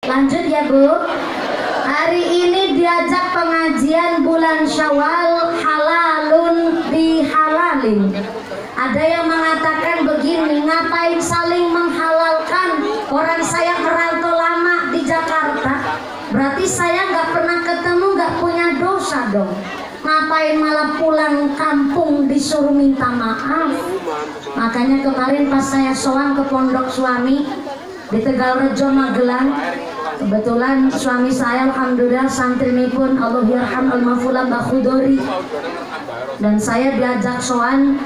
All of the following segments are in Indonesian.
Lanjut ya Bu. Hari ini diajak pengajian bulan Syawal halalun dihalalin. Ada yang mengatakan begini, ngapain saling menghalalkan? Orang saya merantau lama di Jakarta, berarti saya nggak pernah ketemu, nggak punya dosa dong. Ngapain malah pulang kampung disuruh minta maaf? Makanya kemarin pas saya sowan ke pondok suami di Tegalrejo Magelang, kebetulan suami saya alhamdulillah santri pun Allah yarham al-mafula Mbak Khudori, dan saya diajak sowan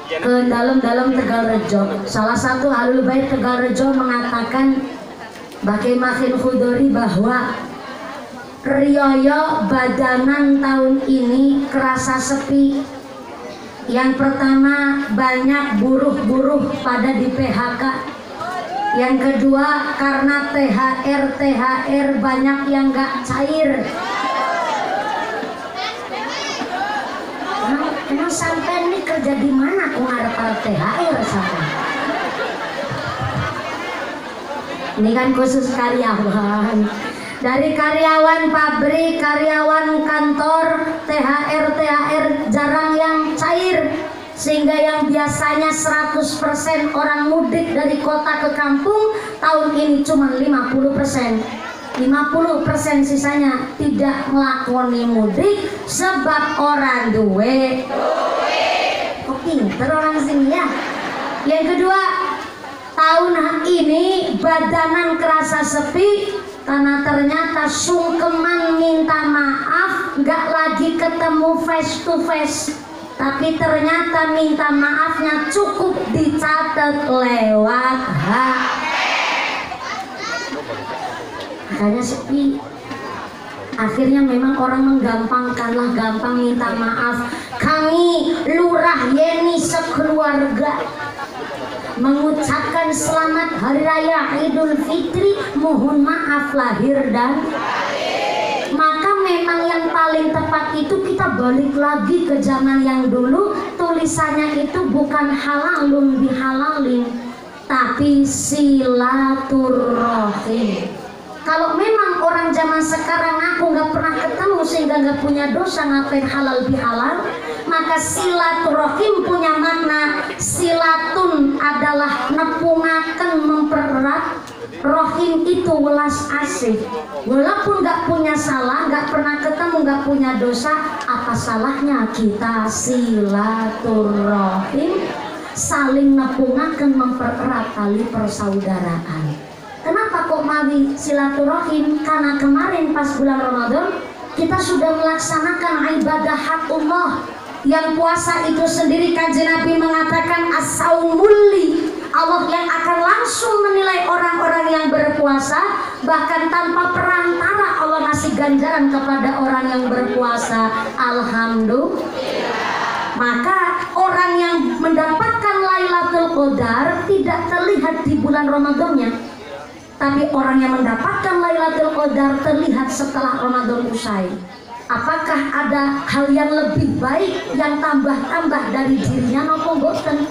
ke dalam Tegalrejo. Salah satu Ahlul Bait Tegalrejo mengatakan Baki Makin Khudori bahwa Rioyo badanan tahun ini kerasa sepi. Yang pertama, banyak buruh-buruh pada di PHK. Yang kedua, karena THR banyak yang gak cair. Emang sampai ini kerja di mana? Aku ngarep THR sampai. Ini kan khusus karyawan. Dari karyawan pabrik, karyawan kantor, THR jarang yang cair. Sehingga yang biasanya 100% orang mudik dari kota ke kampung, tahun ini cuma 50%. 50% sisanya tidak melakoni mudik sebab orang duwe. Kok pinter orang sini ya. Yang kedua, tahun ini badanan kerasa sepi karena ternyata sungkeman minta maaf, nggak lagi ketemu face to face, tapi ternyata minta maafnya cukup dicatat lewat HP. Makanya sepi. Akhirnya memang orang menggampangkanlah, gampang minta maaf. Kami Lurah Yeni sekeluarga mengucapkan selamat Hari Raya Idul Fitri, mohon maaf lahir dan batin. Maka memang yang paling tepat itu kita balik lagi ke zaman yang dulu, tulisannya itu bukan halalun bihalalin, tapi silaturahim. Kalau memang orang zaman sekarang aku nggak pernah ketemu sehingga nggak punya dosa, ngapain halal bihalal? Maka silaturahim punya makna. Silatun adalah nepungaken, mempererat. Rohim itu welas asih. Walaupun nggak punya salah, nggak pernah ketemu, nggak punya dosa, apa salahnya kita silaturahim, saling nepungaken, mempererat tali persaudaraan. Kenapa kok mawi silaturahim? Karena kemarin pas bulan Ramadan kita sudah melaksanakan ibadah hakullah. Yang puasa itu sendiri Kanjeng Nabi mengatakan as-saumulli, Allah yang akan langsung menilai orang-orang yang berpuasa, bahkan tanpa perantara Allah ngasih ganjaran kepada orang yang berpuasa. Alhamdulillah. Maka orang yang mendapatkan Lailatul Qadar tidak terlihat di bulan Ramadannya, tapi orang yang mendapatkan Lailatul Qadar terlihat setelah Ramadan usai. Apakah ada hal yang lebih baik yang tambah-tambah dari dirinya nopo boten?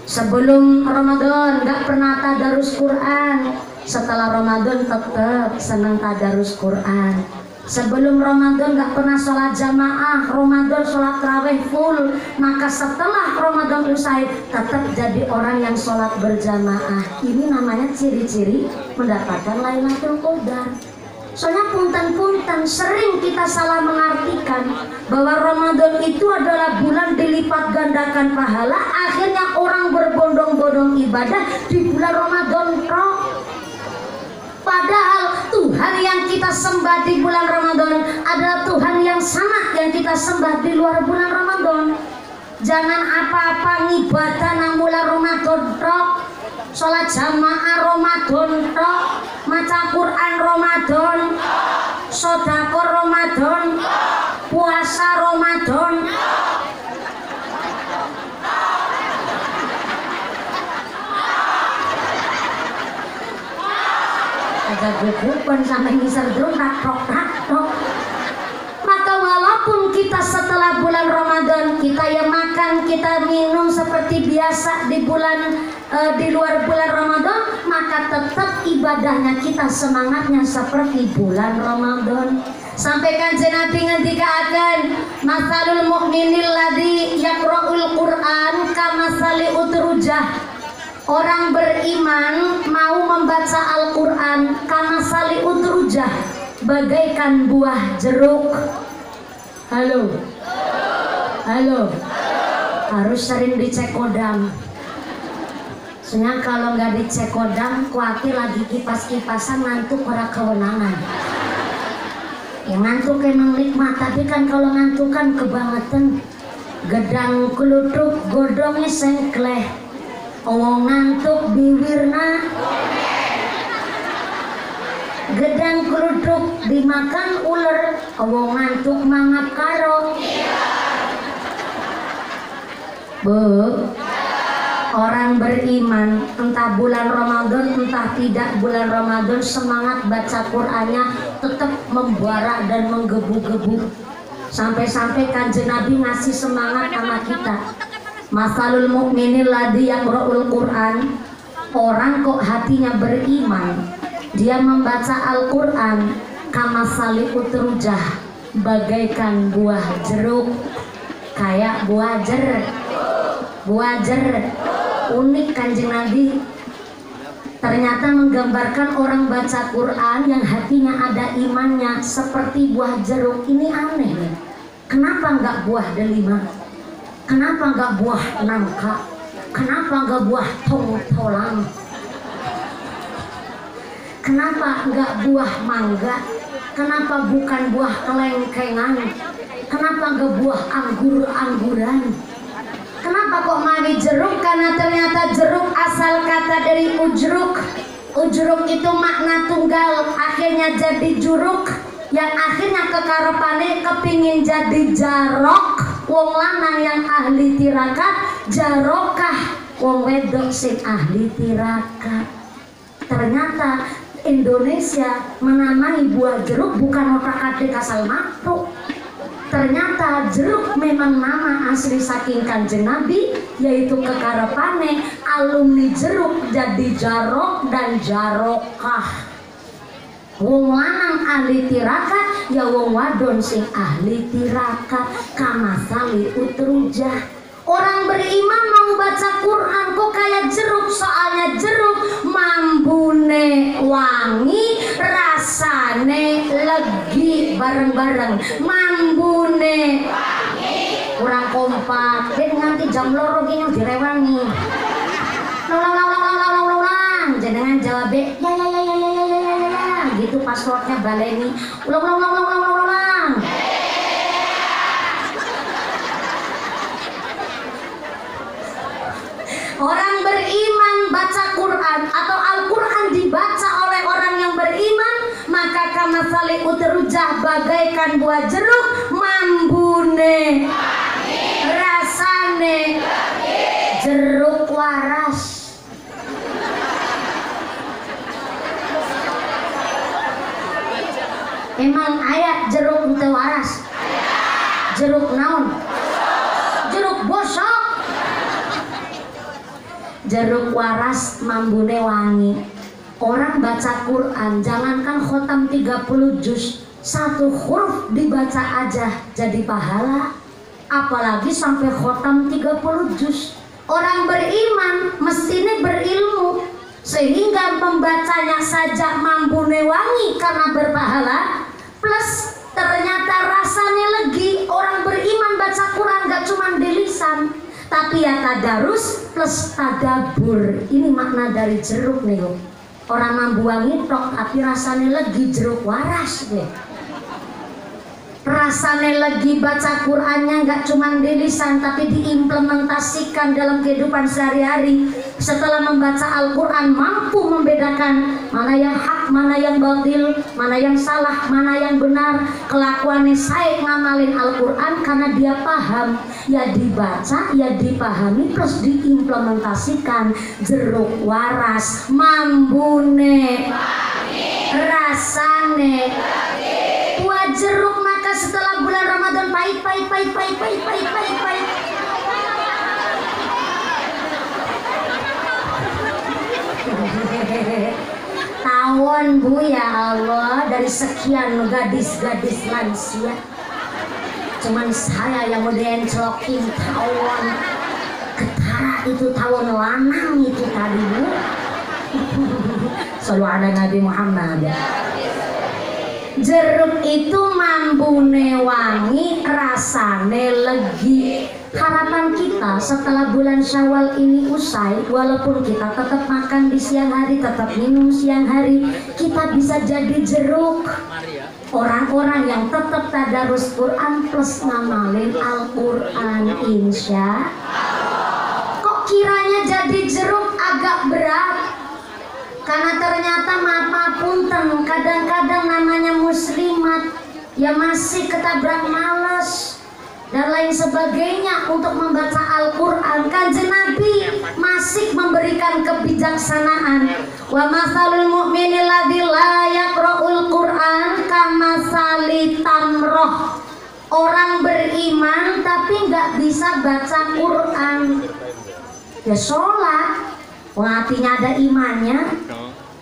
Sebelum Ramadan nggak pernah tadarus Quran, setelah Ramadan tetap senang tadarus Quran. Sebelum Ramadan nggak pernah sholat jamaah, Ramadan sholat tarawih full, maka setelah Ramadan usai tetap jadi orang yang sholat berjamaah. Ini namanya ciri-ciri mendapatkan Lailatul Qadar. Soalnya punten-punten sering kita salah mengartikan bahwa Ramadan itu adalah bulan dilipat gandakan pahala. Akhirnya orang berbondong-bondong ibadah di bulan Ramadan kok. Padahal Tuhan yang kita sembah di bulan Ramadan adalah Tuhan yang sama yang kita sembah di luar bulan Ramadan. Jangan apa-apa ngibadah nang bulan Ramadan tok, sholat jamaah Ramadan tok, maca Quran Ramadan, sedekah Ramadan, puasa Ramadan. Ada gugupan sampai ngisar drum tok. Maka walaupun kita setelah bulan Ramadan kita ya makan, kita minum seperti biasa di bulan di luar bulan Ramadan, maka tetap ibadahnya kita semangatnya seperti bulan Ramadan. Sampai Kanjeng Nabi ngendikaken masalul mukminil ladzi yaqra'ul Qur'an kamasali utrujah. Orang beriman mau membaca Al-Qur'an kamasali utrujah, bagaikan buah jeruk. Halo. Halo. Harus sering dicek kodam. Soalnya kalau nggak dicek kodam, kuatir lagi kipas-kipasan ngantuk ora kewenangan. Ya ngantuk emang nikmat, tapi kan kalau ngantuk kan kebangetan. Gedang keluduk godongnya sengkleh. Owong ngantuk bibirna. Gedang keluduk dimakan ular. Owong ngantuk mangap karo. Bu, orang beriman entah bulan Ramadan entah tidak bulan Ramadan, semangat baca Qur'annya tetap membara dan menggebu-gebu. Sampai-sampai Kanjeng Nabi ngasih semangat sama kita. Masalul mukminil ladzi yaqra'ul Qur'an. Orang kok hatinya beriman, dia membaca Al-Qur'an kamasali utrujah, bagaikan buah jeruk. Kayak buah jeruk. Buah jeruk. Unik Kanjeng Nabi ternyata menggambarkan orang baca Quran yang hatinya ada imannya seperti buah jeruk. Ini aneh ya. Kenapa nggak buah delima? Kenapa nggak buah nangka? Kenapa nggak buah tong-tolang? Kenapa nggak buah mangga? Kenapa bukan buah kelengkengan? Kenapa nggak buah anggur-angguran? Kenapa kok mari jeruk? Karena ternyata jeruk asal kata dari ujruk. Ujruk itu makna tunggal, akhirnya jadi juruk, yang akhirnya kekarepane kepingin jadi jarok. Wong lanang yang ahli tirakat, jarokah wong wedok sing ahli tirakat. Ternyata Indonesia menamai buah jeruk bukan otak-atik asal makhluk. Ternyata jeruk memang nama asli saking Kanjeng Nabi, yaitu kekarepane alumni jeruk jadi jarok dan jarokah. Wong lanang ahli tirakat, ya wong wadon sing ahli tirakat. Kamasali utrujah. Orang beriman mau baca Quran kok kayak jeruk, soalnya jeruk mambune wangi, rasane legi bareng-bareng. Mambune wangi, kurang kompak. Dia nganti jam loro gini direwangi. Ulang, jenengan jawab ya. Gitu passwordnya baleni. Ulang. Orang beriman baca Quran atau Al-Quran dibaca oleh orang yang beriman, maka kamasali utrujah, bagaikan buah jeruk, mambune rasane jeruk waras. Emang ayat jeruk ente waras? Jeruk naon? Jeruk bosok. Jeruk waras mambune wangi. Orang baca Quran jangankan khotam 30 juz, satu huruf dibaca aja jadi pahala, apalagi sampai khotam 30 juz. Orang beriman mestinya berilmu, sehingga membacanya saja mambune wangi karena berpahala, plus ternyata rasanya legi. Orang beriman baca Quran gak cuma di lisan, tapi ya tadarus plus tadabur. Ini makna dari jeruk nih. Orang mambu wangi tok tapi rasanya legi, jeruk waras deh. Rasanya legi baca Qurannya nggak cuma di lisan tapi diimplementasikan dalam kehidupan sehari-hari. Setelah membaca Al-Quran mampu membedakan mana yang hak, mana yang batil, mana yang salah, mana yang benar. Kelakuannya saya ngamalin Al-Quran karena dia paham. Ya dibaca, ya dipahami, plus diimplementasikan. Jeruk waras mambune rasane buah jeruk, maka setelah bulan Ramadan pahit. tawon Bu ya Allah, dari sekian gadis-gadis lansia cuman saya yang mau dienclokin tawon. Ketara itu tawon lanang itu tadi Bu. Shallu ala Nabi Muhammad. Jeruk itu mambune wangi, rasane legi. Harapan kita setelah bulan Syawal ini usai, walaupun kita tetap makan di siang hari, tetap minum siang hari, kita bisa jadi jeruk. Orang-orang yang tetap tadarus Quran plus ngamalin Al-Quran, insya Allah. Kok kiranya jadi jeruk agak berat? Karena ternyata mapunten, kadang-kadang namanya muslimat ya masih ketabrak malas dan lain sebagainya untuk membaca Al-Quran. Kanjeng Nabi masih memberikan kebijaksanaan. Wa masalul mu'minil ladzi la yaqra'ul Qur'an kamasali tamroh. Orang beriman tapi nggak bisa baca Quran. Ya sholat, hatinya ada imannya.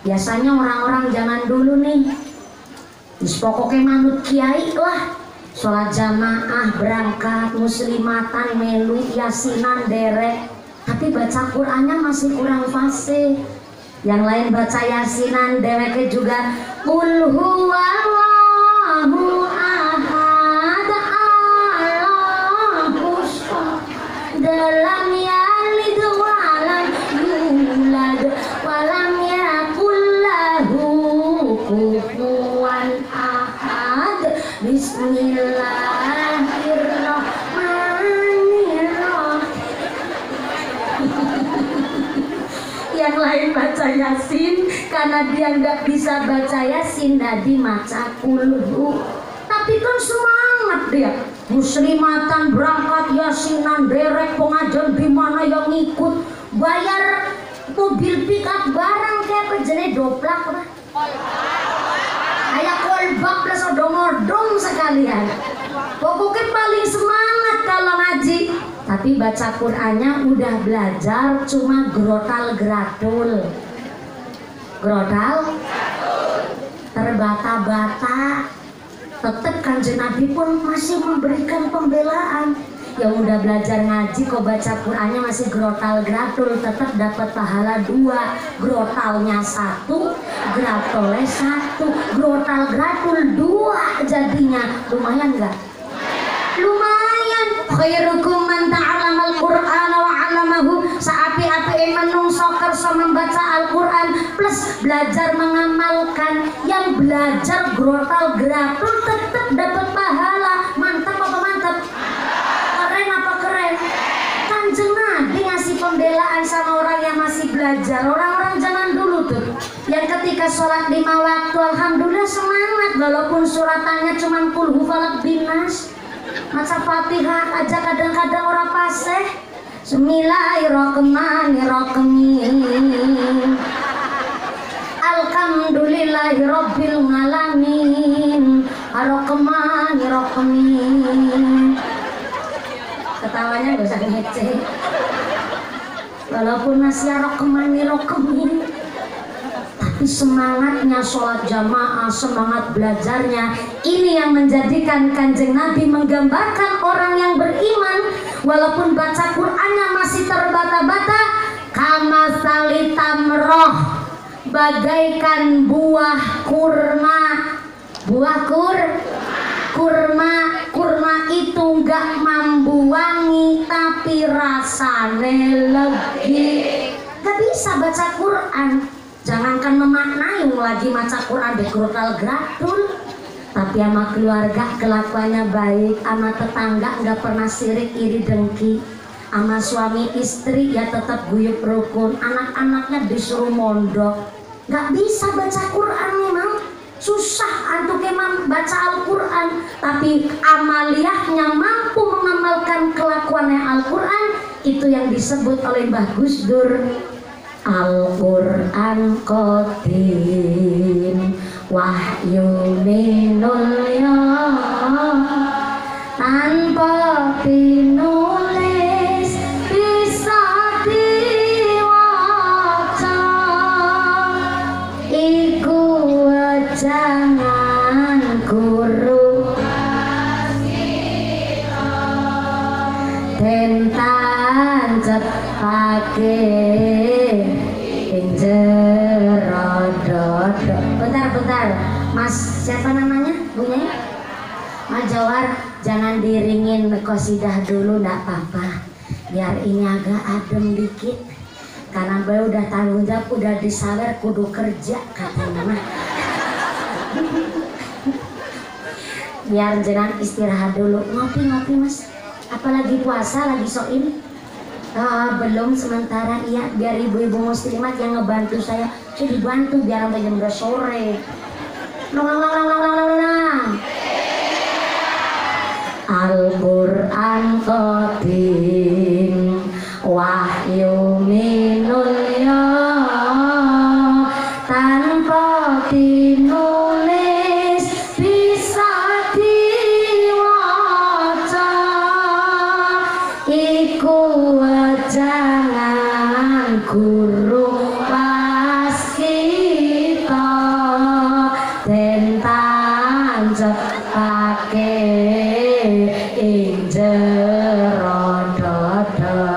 Biasanya orang-orang zaman dulu nih, pokoknya manut kiai lah, sholat jamaah, berangkat, muslimatan, melu, yasinan, derek, tapi baca Qurannya masih kurang fasih. Yang lain baca yasinan, dereknya juga qul huwallahu ahad Allahu samad lam yalid walam yulad walam yakul lahu kufuwan ahad. Bismillahirrahmanirrahim. Yang lain baca yasin, karena dia nggak bisa baca yasin, Nabi baca kulhu. Tapi kan semangat dia, muslimatan, berangkat, yasinan, derek, pengajian di mana yang ngikut, bayar mobil pickup barang kayak apa jenis doplak lah. Kayak kolbak plus odong-odong sekalian. Pokoknya paling semangat kalau ngaji. Tapi baca Qur'annya udah belajar cuma grotal-gratul. Grotal terbata-bata. Tetap Kanjeng Nabi pun masih memberikan pembelaan. Yang udah belajar ngaji kok baca Qur'annya masih grotal-gratul, tetap dapat pahala 2. Grotalnya 1, gratolnya 1, grotal-gratul 2 jadinya. Lumayan nggak? Lumayan. Khairukum man ta'allamal Qur'ana wa 'allamahu. Saapi-api manungsa kersa membaca Al-Qur'an plus belajar mengamalkan. Yang belajar grotal-gratul tetap dapat pahala. Mantap apa mantap? Keren apa keren? Kanjeng Nabi ngasih pembelaan sama orang yang masih belajar. Orang-orang zaman dulu tuh yang ketika sholat 5 waktu alhamdulillah semangat, walaupun suratannya cuma qul huwalak binas, maca Fatihah aja kadang-kadang orang paseh. Bismillahirrahmanirrahim. Alhamdulillahirabbil alamin. Arrahmanirrahim. Ketawanya gak usah ngeceh, walaupun masih arrahmanirrahim, tapi semangatnya sholat jamaah, semangat belajarnya, ini yang menjadikan Kanjeng Nabi menggambarkan orang yang beriman walaupun baca Qur'annya masih terbata-bata, kama salitamroh, bagaikan buah kurma. Buah kurma itu enggak mambu wangi tapi rasane legi. Gak bisa baca Quran, jangankan memaknai lagi maca Quran di grotal-gratul. Tapi sama keluarga kelakuannya baik, sama tetangga nggak pernah sirik iri dengki, sama suami istri ya tetap guyup rukun, anak-anaknya disuruh mondok. Nggak bisa baca Quran memang susah untuk emang baca Al-Quran, tapi amaliyahnya mampu mengamalkan kelakuannya Al-Quran, itu yang disebut oleh Mbah Gus Dur Al-Quran Qadim wahyu minul ya, tanpa dinulis bisa diwaca, iku guru tentan cepake ing jero dodo. Bentar Mas, siapa namanya? Bunya? Mas Jawar, jangan diringin qasidah dulu, ndak apa-apa, biar ini agak adem dikit, karena beliau udah tanggung jawab, udah disawer kudu kerja katanya. Biar jenang istirahat dulu. Ngopi Mas, apalagi puasa lagi soim? Belum sementara, iya, biar ibu-ibu muslimat yang ngebantu saya dibantu biar sampai jam 2 sore. Al-Qur'an qadim wahyu minulya tanpa dinulis bisa diwaca, iku wajangan guru waskita tentan cepake ing jero dodo,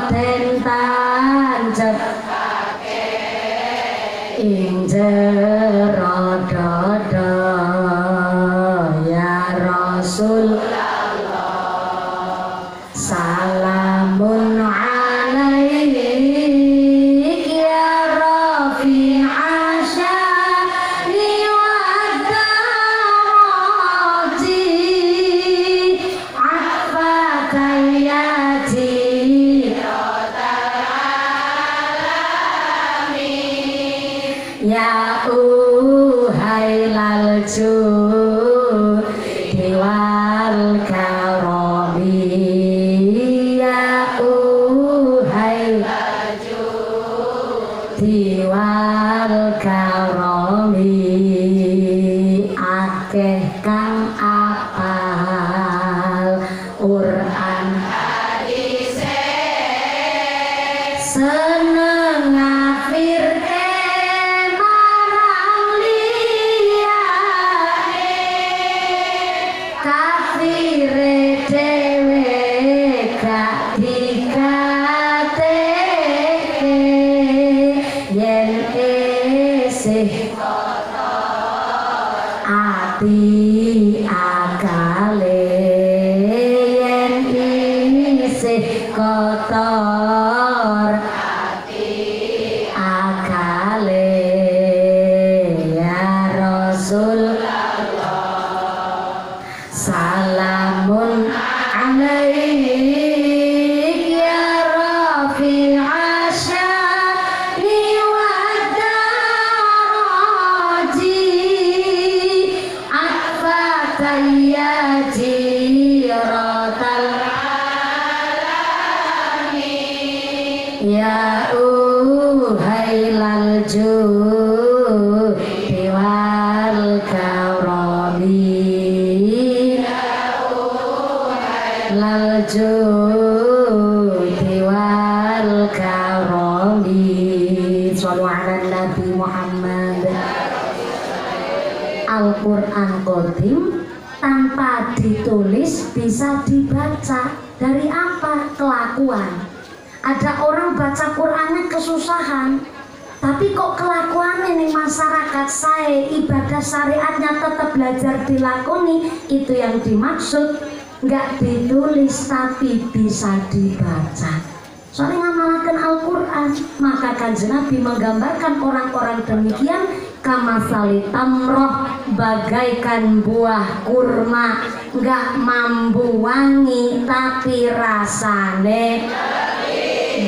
tentan cepake ing jero dodo. Ya Rasulullah salamun alaik ya Rafi'a sya'ni wa daraji afaka ya alamin ya uhailal judi wal karami ya uhailal judi wal karami akeh kang apal Quran hadise seneng ngafirke marang liyane kafire dhewe gak dikateke yen isih ati akale yen isih kotor ati akale. Ya Rasulullah salamun alaik ya Rafi'a sya'ni wa daraji afaka ya jiratal alamin ya uhailal judi wal karami lal judi wal karami. Shallu ala Nabi Muhammad. Al-Qur'an qadim tanpa ditulis bisa dibaca. Dari apa? Kelakuan. Ada orang baca Qur'annya kesusahan, tapi kok kelakuannya nih masyarakat saya ibadah syariatnya tetap belajar dilakoni, itu yang dimaksud. Nggak ditulis tapi bisa dibaca. Soalnya ngamalkan Al-Quran, maka Kanjeng Nabi menggambarkan orang-orang demikian kamasali tamroh, bagaikan buah kurma, nggak mampu wangi tapi rasane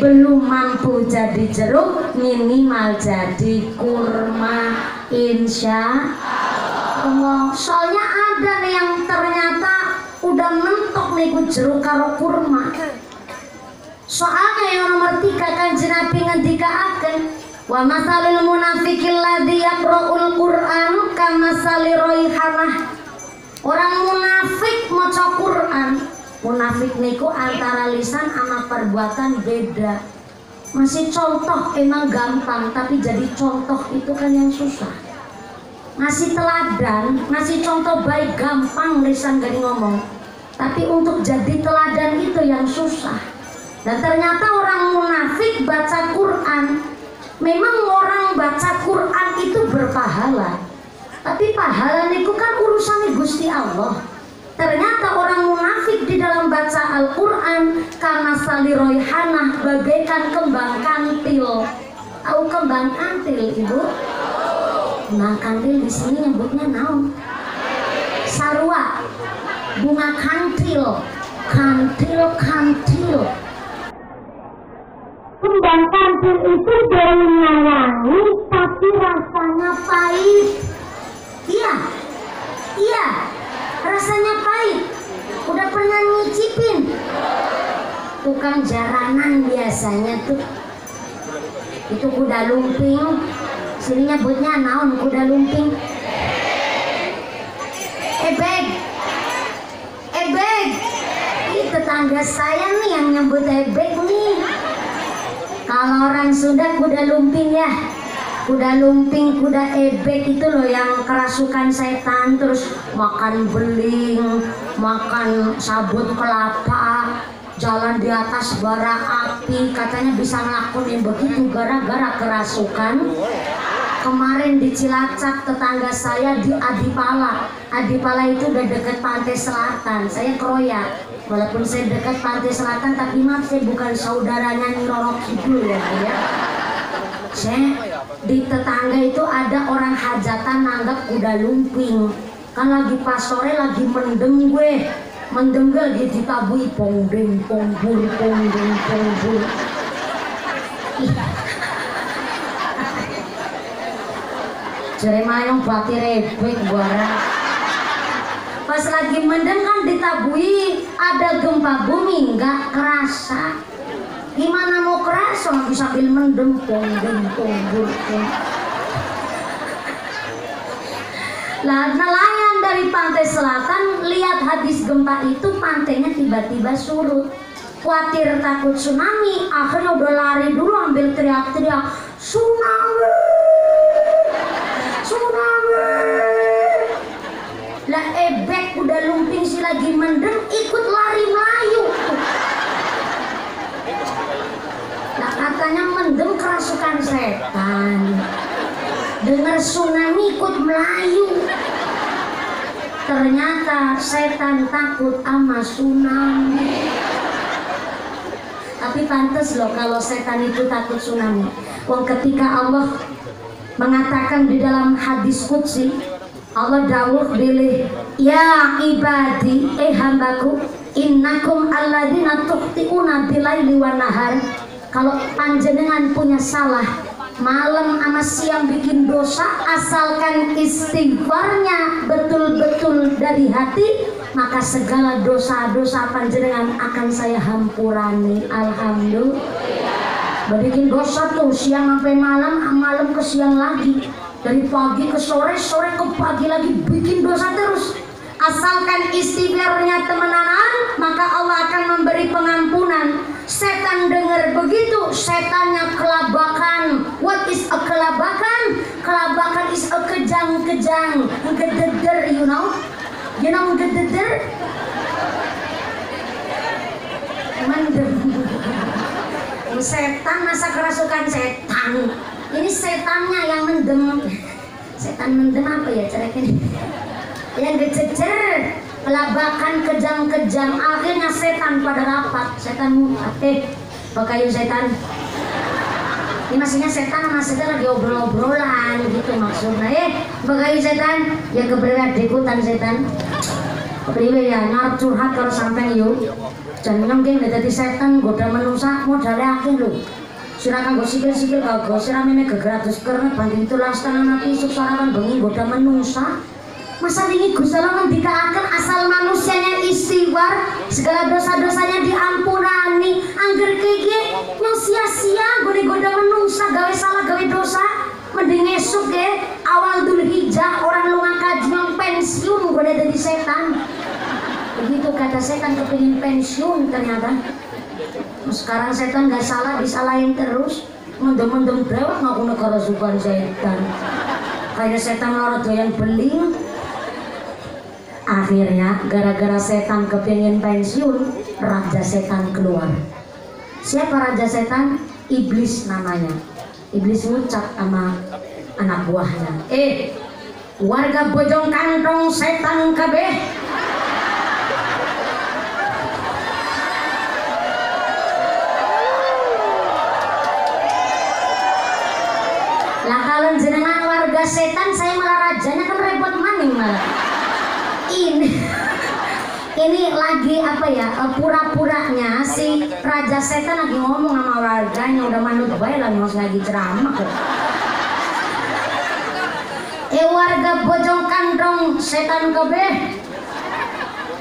belum mampu jadi jeruk, minimal jadi kurma insya Allah. Soalnya ada nih yang ternyata udah mentok nih jeruk karo kurma. Soalnya yang nomor 3 Kanjeng Nabi ngendikaaken wa masalil munafiqil ladzi yaqra'ul Qur'an kamasali raihanah. Orang munafik maca Qur'an. Munafik niku antara lisan sama perbuatan beda. Masih contoh emang gampang, tapi jadi contoh itu kan yang susah. ngasih teladan, ngasih contoh baik gampang lisan gak ngomong, tapi untuk jadi teladan itu yang susah. Dan ternyata orang munafik baca Quran, memang orang baca Quran itu berpahala, tapi pahala itu kan urusan Gusti Allah. Ternyata orang munafik di dalam baca Al-Quran karena sali royhanah bagaikan kembang kantil. Tahu kembang kantil, Ibu? Kembang kantil di sini nyebutnya naon? Sarua. Bunga kantil. Kantil. Kembang kantil itu daunnya wangi tapi rasanya pahit. Iya, rasanya pahit. Udah pernah nyicipin? Tukang jaranan biasanya tuh, itu kuda lumping. Sini nyebutnya naon kuda lumping? Ebeg. Ini tetangga saya nih yang nyebut ebeg nih. Kalau orang Sunda kuda lumping ya. Kuda lumping, kuda ebek itu loh yang kerasukan setan, terus makan beling, makan sabut kelapa, jalan di atas bara api, katanya bisa ngelakuin begitu gara-gara kerasukan. Kemarin di Cilacap tetangga saya di Adipala. Adipala itu udah deket pantai selatan. Saya keroyak, walaupun saya dekat pantai selatan, tapi maaf saya bukan saudaranya Nyi Roro Kidul ya. Saya di tetangga itu ada orang hajatan nanggap kuda lumping. Kan lagi pas sore lagi mendem gue lagi ditabui pongdeng pongbul. Jare mayong bati rebek barang. Pas lagi mendem kan ditabui ada gempa bumi, nggak kerasa. Gimana mau kerasa lagi sambil mendem pongbul. Lah nelayan dari pantai selatan lihat habis gempa itu pantainya tiba-tiba surut. Khawatir takut tsunami, akhirnya udah lari dulu ambil teriak-teriak tsunami. Lah ebek udah lumping si lagi mendem ikut lari melayu. Lah katanya mendem kerasukan setan. Dengar tsunami ikut melayu. Ternyata setan takut sama tsunami. Tapi pantas loh kalau setan itu takut tsunami. Wong ketika Allah mengatakan di dalam hadis qudsi, Allah dawuh bilih, ya ibadi, hambaku, innakum alladzina tukhti'una bilaili wan nahar. Kalau panjenengan punya salah malam sama siang bikin dosa, asalkan istighfarnya betul-betul dari hati, maka segala dosa-dosa panjenengan akan saya hampurani. Alhamdulillah. Bikin dosa tuh siang sampai malam, malam ke siang lagi, dari pagi ke sore, sore ke pagi lagi, bikin dosa terus. Asalkan istighfarnya temenanan, maka Allah akan memberi pengampunan. Setan dengar begitu, setannya kelabakan. What is a kelabakan? Kelabakan is a kejang-kejang, gededer, you know gededer. Mendem. Setan masa kerasukan setan. Ini setannya yang mendem. Setan mendem apa ya caranya? Yang dicecer, kelabakan, kejang-kejang, akhirnya setan pada rapat. Setan pakayu setan. Ini maksudnya setan sama setan lagi obrol-obrolan gitu maksudnya. Pakayu setan, ya keberadaan dekutan setan. Priwe ya ngarep curhat kalau sampean yuk. Jangan nyongking dadi setan goda manusa modale akeh lho. Sira kanggo sikil-sikil kanggo sira mene gegratus kernet banding tulas tangan ati isuk sarapan bengi goda manusa. Masa ini Gusti Allah ngendikaaken asal manusianya istighfar, segala dosa-dosanya diampunani. Angger kiki yang sia-sia goda-goda menungsa gawe salah gawe dosa. Mending esuk awal Dzulhijjah orang lunga kaji yang pensiun goda jadi setan. Begitu kata setan kepingin pensiun ternyata. Sekarang setan gak salah disalahin terus. Mendem-mendem brewek ngaku negara sukan setan. kayak setan lorot doyan beling. Akhirnya gara-gara setan kepingin pensiun, raja setan keluar. Siapa raja setan? Iblis namanya. Iblis ngucap sama anak buahnya, warga Bojong Kantong setan kabeh, lah kalau jenengan warga setan, saya malah rajanya, kan repot maning malah. Ini lagi apa ya, pura-puranya si raja setan lagi ngomong sama warganya, udah manut bae lah mas lagi ceramah kok. Warga Bojong Kantong setan kabeh,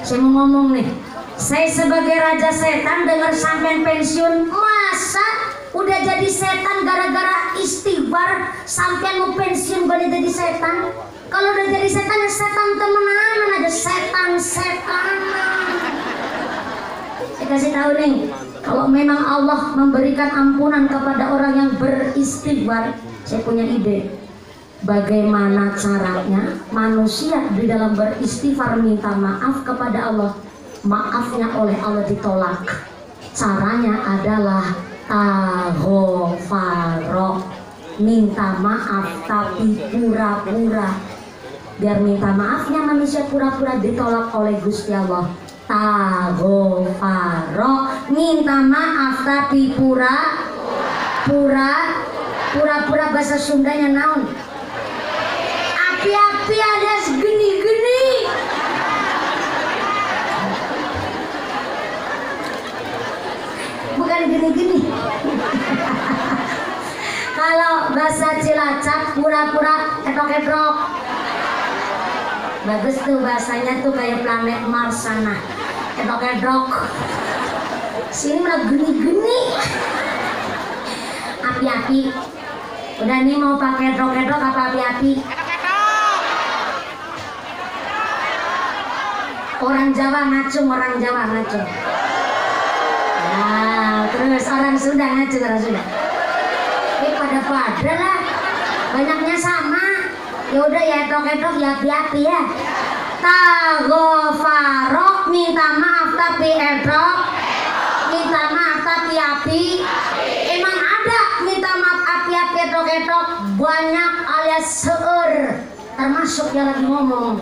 saya mau ngomong nih, saya sebagai raja setan dengar sampean pensiun, masa udah jadi setan gara-gara istighfar sampean mau pensiun boleh jadi setan? Kalau udah jadi setan ya setan temenan aja, setan. Saya kasih tahu nih, kalau memang Allah memberikan ampunan kepada orang yang beristighfar, saya punya ide. Bagaimana caranya manusia di dalam beristighfar minta maaf kepada Allah, maafnya oleh Allah ditolak? Caranya adalah taghofaro, minta maaf tapi pura-pura. Biar minta maafnya manusia pura-pura ditolak oleh Gusti Allah. Taghofaro, minta maaf tapi pura-pura bahasa Sundanya naon? Api-api alias geni-geni. Bukan gini-gini. Kalau bahasa Cilacap pura-pura ketok-ketok. Bagus tuh bahasanya tuh kayak planet Mars sana. Ketok-ketok. Sini malah geni-geni. Api-api. Udah nih mau pakai ketok-ketok apa api-api? Orang Jawa ngacung, orang Jawa ngacung. Nah, terus orang Sunda ngacung, orang Sunda. Pada lah, banyaknya sama. Ya udah ya ketok-ketok ya api-api ya. Taghofaro, minta maaf tapi edok, minta maaf tapi api. Emang ada minta maaf api-api edok-edok banyak alias seur, termasuk yang lagi ngomong.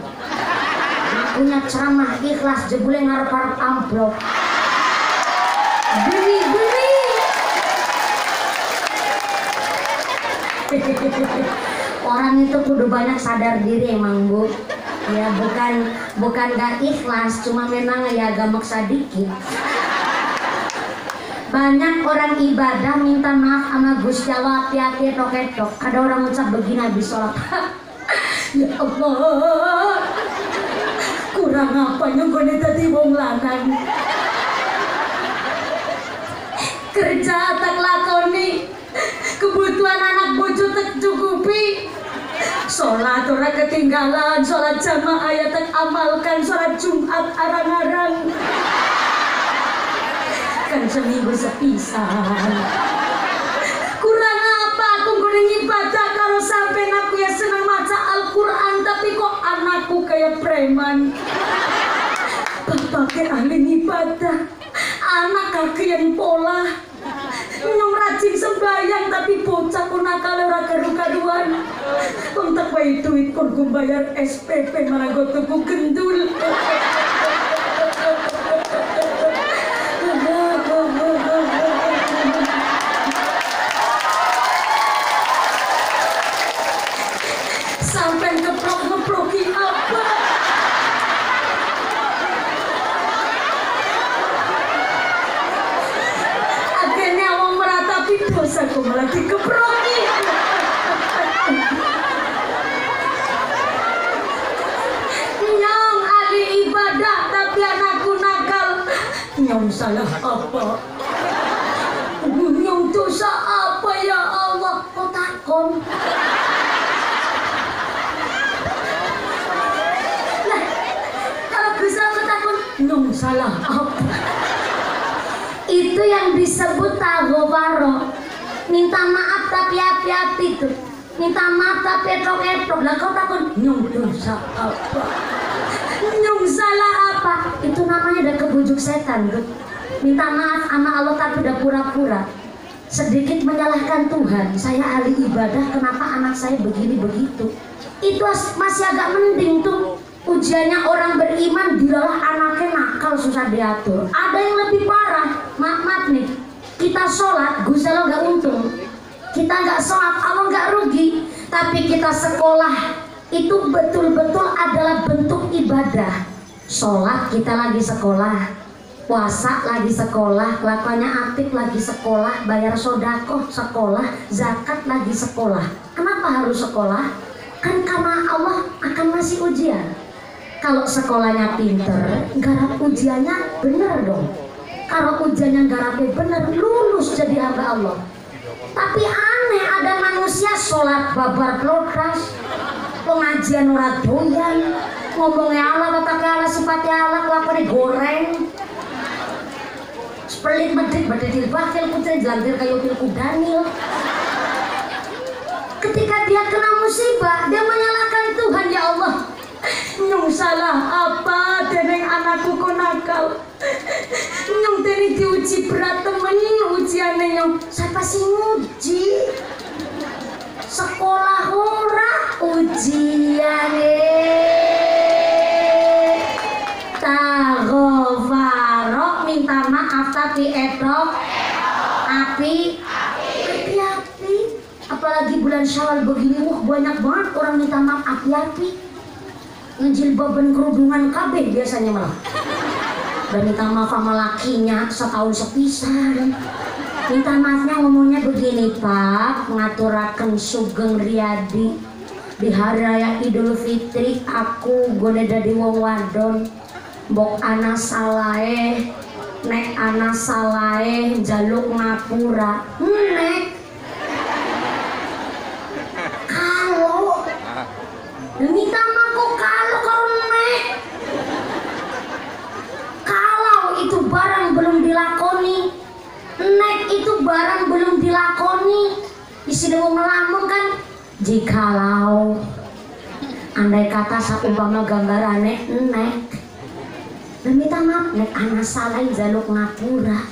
Punya ceramah ikhlas jebule ngarep-ngarep amplop. Beri-beri. Orang itu kudu banyak sadar diri emang Bu. Ya bukan gak ikhlas, cuma memang ya agak maksa dikit. Banyak orang ibadah minta maaf sama Gusti Allah hati-hati tok-tok. Ada orang ucap begini habis sholat. Ya Allah, kurang apa nyongkone tadi wong lanang. Kerja tak lakoni, kebutuhan anak bojo tak cukupi. Sholat ora ketinggalan, sholat jamaah ya tak amalkan, sholat Jumat arang-arang. Kan seminggu sepisan. Kurang apa aku kuning ibadah kalau sampai aku ya senang maca Al-Quran, tapi kok anakku kayak preman. Bapak ahli ibadah, anak kakian pola. Nyong rajin sembayang tapi bocah ku nakal ora karu-karuan. Untuk wae duit kon ku bayar SPP malah go tuku gendul. Sampai ngeprok-ngeproki apa? Dosaku malah dikeproki. Nyong ahli ibadah tapi anakku nakal. Nyong salah apa? Nyong dosa apa ya Allah? Kok takon? Nah, kalau bisa takon, nyong salah apa? Itu yang disebut taghofaro, minta maaf tapi api-api tuh. minta maaf tapi etok-etok. Lah kau takut nyong dosa apa? Nyong salah apa? Itu namanya udah kebujuk setan, bro. Minta maaf sama Allah tapi udah pura-pura. Sedikit menyalahkan Tuhan. Saya ahli ibadah, kenapa anak saya begini begitu? Itu masih agak mending tuh. Ujiannya orang beriman, dilalah anaknya nakal susah diatur. Ada yang lebih parah. Maaf nih, kita sholat, Gusti Allah nggak untung. Kita nggak sholat, Allah nggak rugi. Tapi kita sekolah, itu betul-betul adalah bentuk ibadah. Sholat kita lagi sekolah, puasa lagi sekolah, kelakuannya aktif lagi sekolah, bayar sodako sekolah, zakat lagi sekolah. Kenapa harus sekolah? Kan karena Allah akan ngasih ujian. Kalau sekolahnya pinter, garap ujiannya bener dong. Kalau ujiannya garapnya bener, lulus jadi hamba Allah. Tapi aneh, ada manusia sholat babar progres, pengajian ora doyan, ngomongnya Allah, kata Allah, sifatnya Allah, kelakuannya goreng. Sepelit medit dibakil putri jelantir kayu pilku Daniel. Ketika dia kena musibah, dia menyalahkan Tuhan. Ya Allah, nyong salah apa? Deneng anakku kok nakal. Nyong tadi diuji berat temen, ujiannya nyong. Siapa sih nguji? Sekolah ora ujiannya. Tagofarok minta maaf tapi edok api. Apalagi bulan Syawal begini, banyak banget orang minta maaf api-api. Ngejilbaban kerudungan KB biasanya malah. Dan minta maaf sama lakinya setahun sepisan. Minta maafnya ngomongnya begini, Pak, ngaturaken Sugeng Riyadi di hari raya Idul Fitri aku gone dadi wong wadon. Mbok ana salahe, nek ana salahe njaluk ngapura. Nek kalau minta maaf kok kalau nek, kalau itu barang belum dilakoni, nek itu barang belum dilakoni, isi mau ngelamun kan. Jikalau andai kata saumpama gambarane nek, dan minta maaf nek ana salah jaluk ngapura,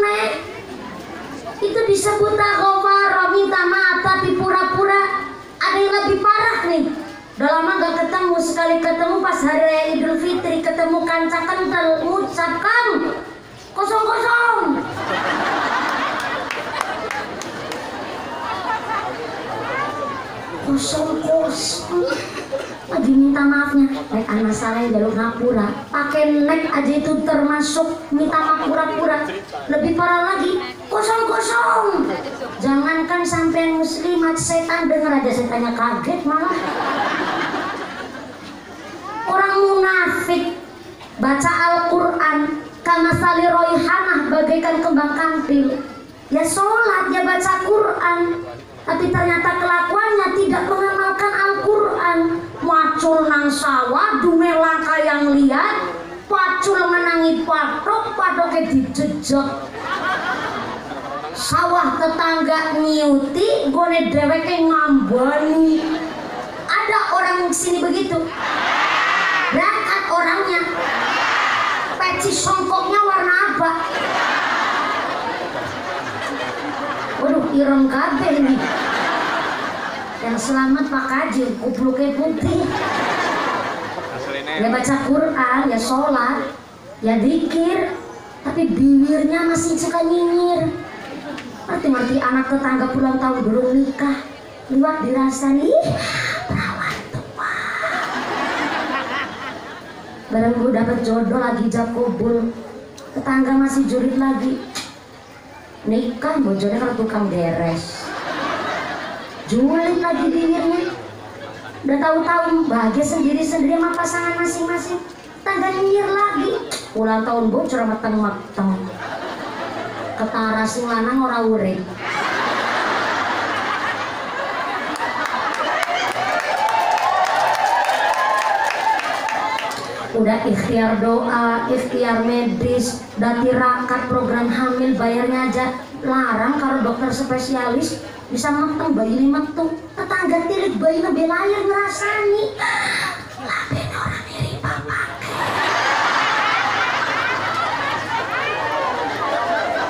nek itu disebut taghfara, minta maaf tapi pura-pura. Ada yang lebih parah nih, udah lama gak ketemu, sekali ketemu pas hari raya Idul Fitri, ketemu kanca kental, ngucapkan kosong-kosong. Kosong-kosong lagi minta maafnya, nek anak salah jalur ngapura, pakai nek aja itu termasuk minta maaf pura-pura. Lebih parah lagi, kosong-kosong. Jangankan sampai muslimat, setan denger aja setannya kaget malah. Orang munafik baca Al-Quran kama sali roihanah, bagaikan kembang kantil. Ya sholat, ya baca Quran, tapi ternyata kelakuannya tidak mengamalkan Al-Quran. Macul nang sawah, dume langkah yang liat, pacul menangi patok, patoknya dijejak. Sawah tetangga nyiuti, gone deweke ngambani. Ada orang sini begitu, berangkat orangnya, peci songkoknya warna apa? Waduh, ireng kabeh nih. Yang selamat Pak Kaji, kupluknya putih. Ya baca Quran, ya sholat, ya zikir, tapi bibirnya masih suka nyinyir. Arti anak tetangga pulang tahun belum nikah, liwat dirasani, perawan tua. Barang gue dapet jodoh lagi jam kubul, tetangga masih jurit lagi. Nikah bojone kalau tukang beres, julid lagi bibirnya. Udah tahu-tahu bahagia sendiri-sendiri sama pasangan masing-masing, tetangga nyinyir lagi. Ulang tahun bocor mateng-mateng, ketara sing lanang ora urip. Udah ikhtiar doa, ikhtiar medis, udah tirakat program hamil, bayarnya aja larang kalau dokter spesialis bisa meteng bayi ini metu. Tetangga tilik bayi ini belayar ngerasani. Laben orang mirip papa.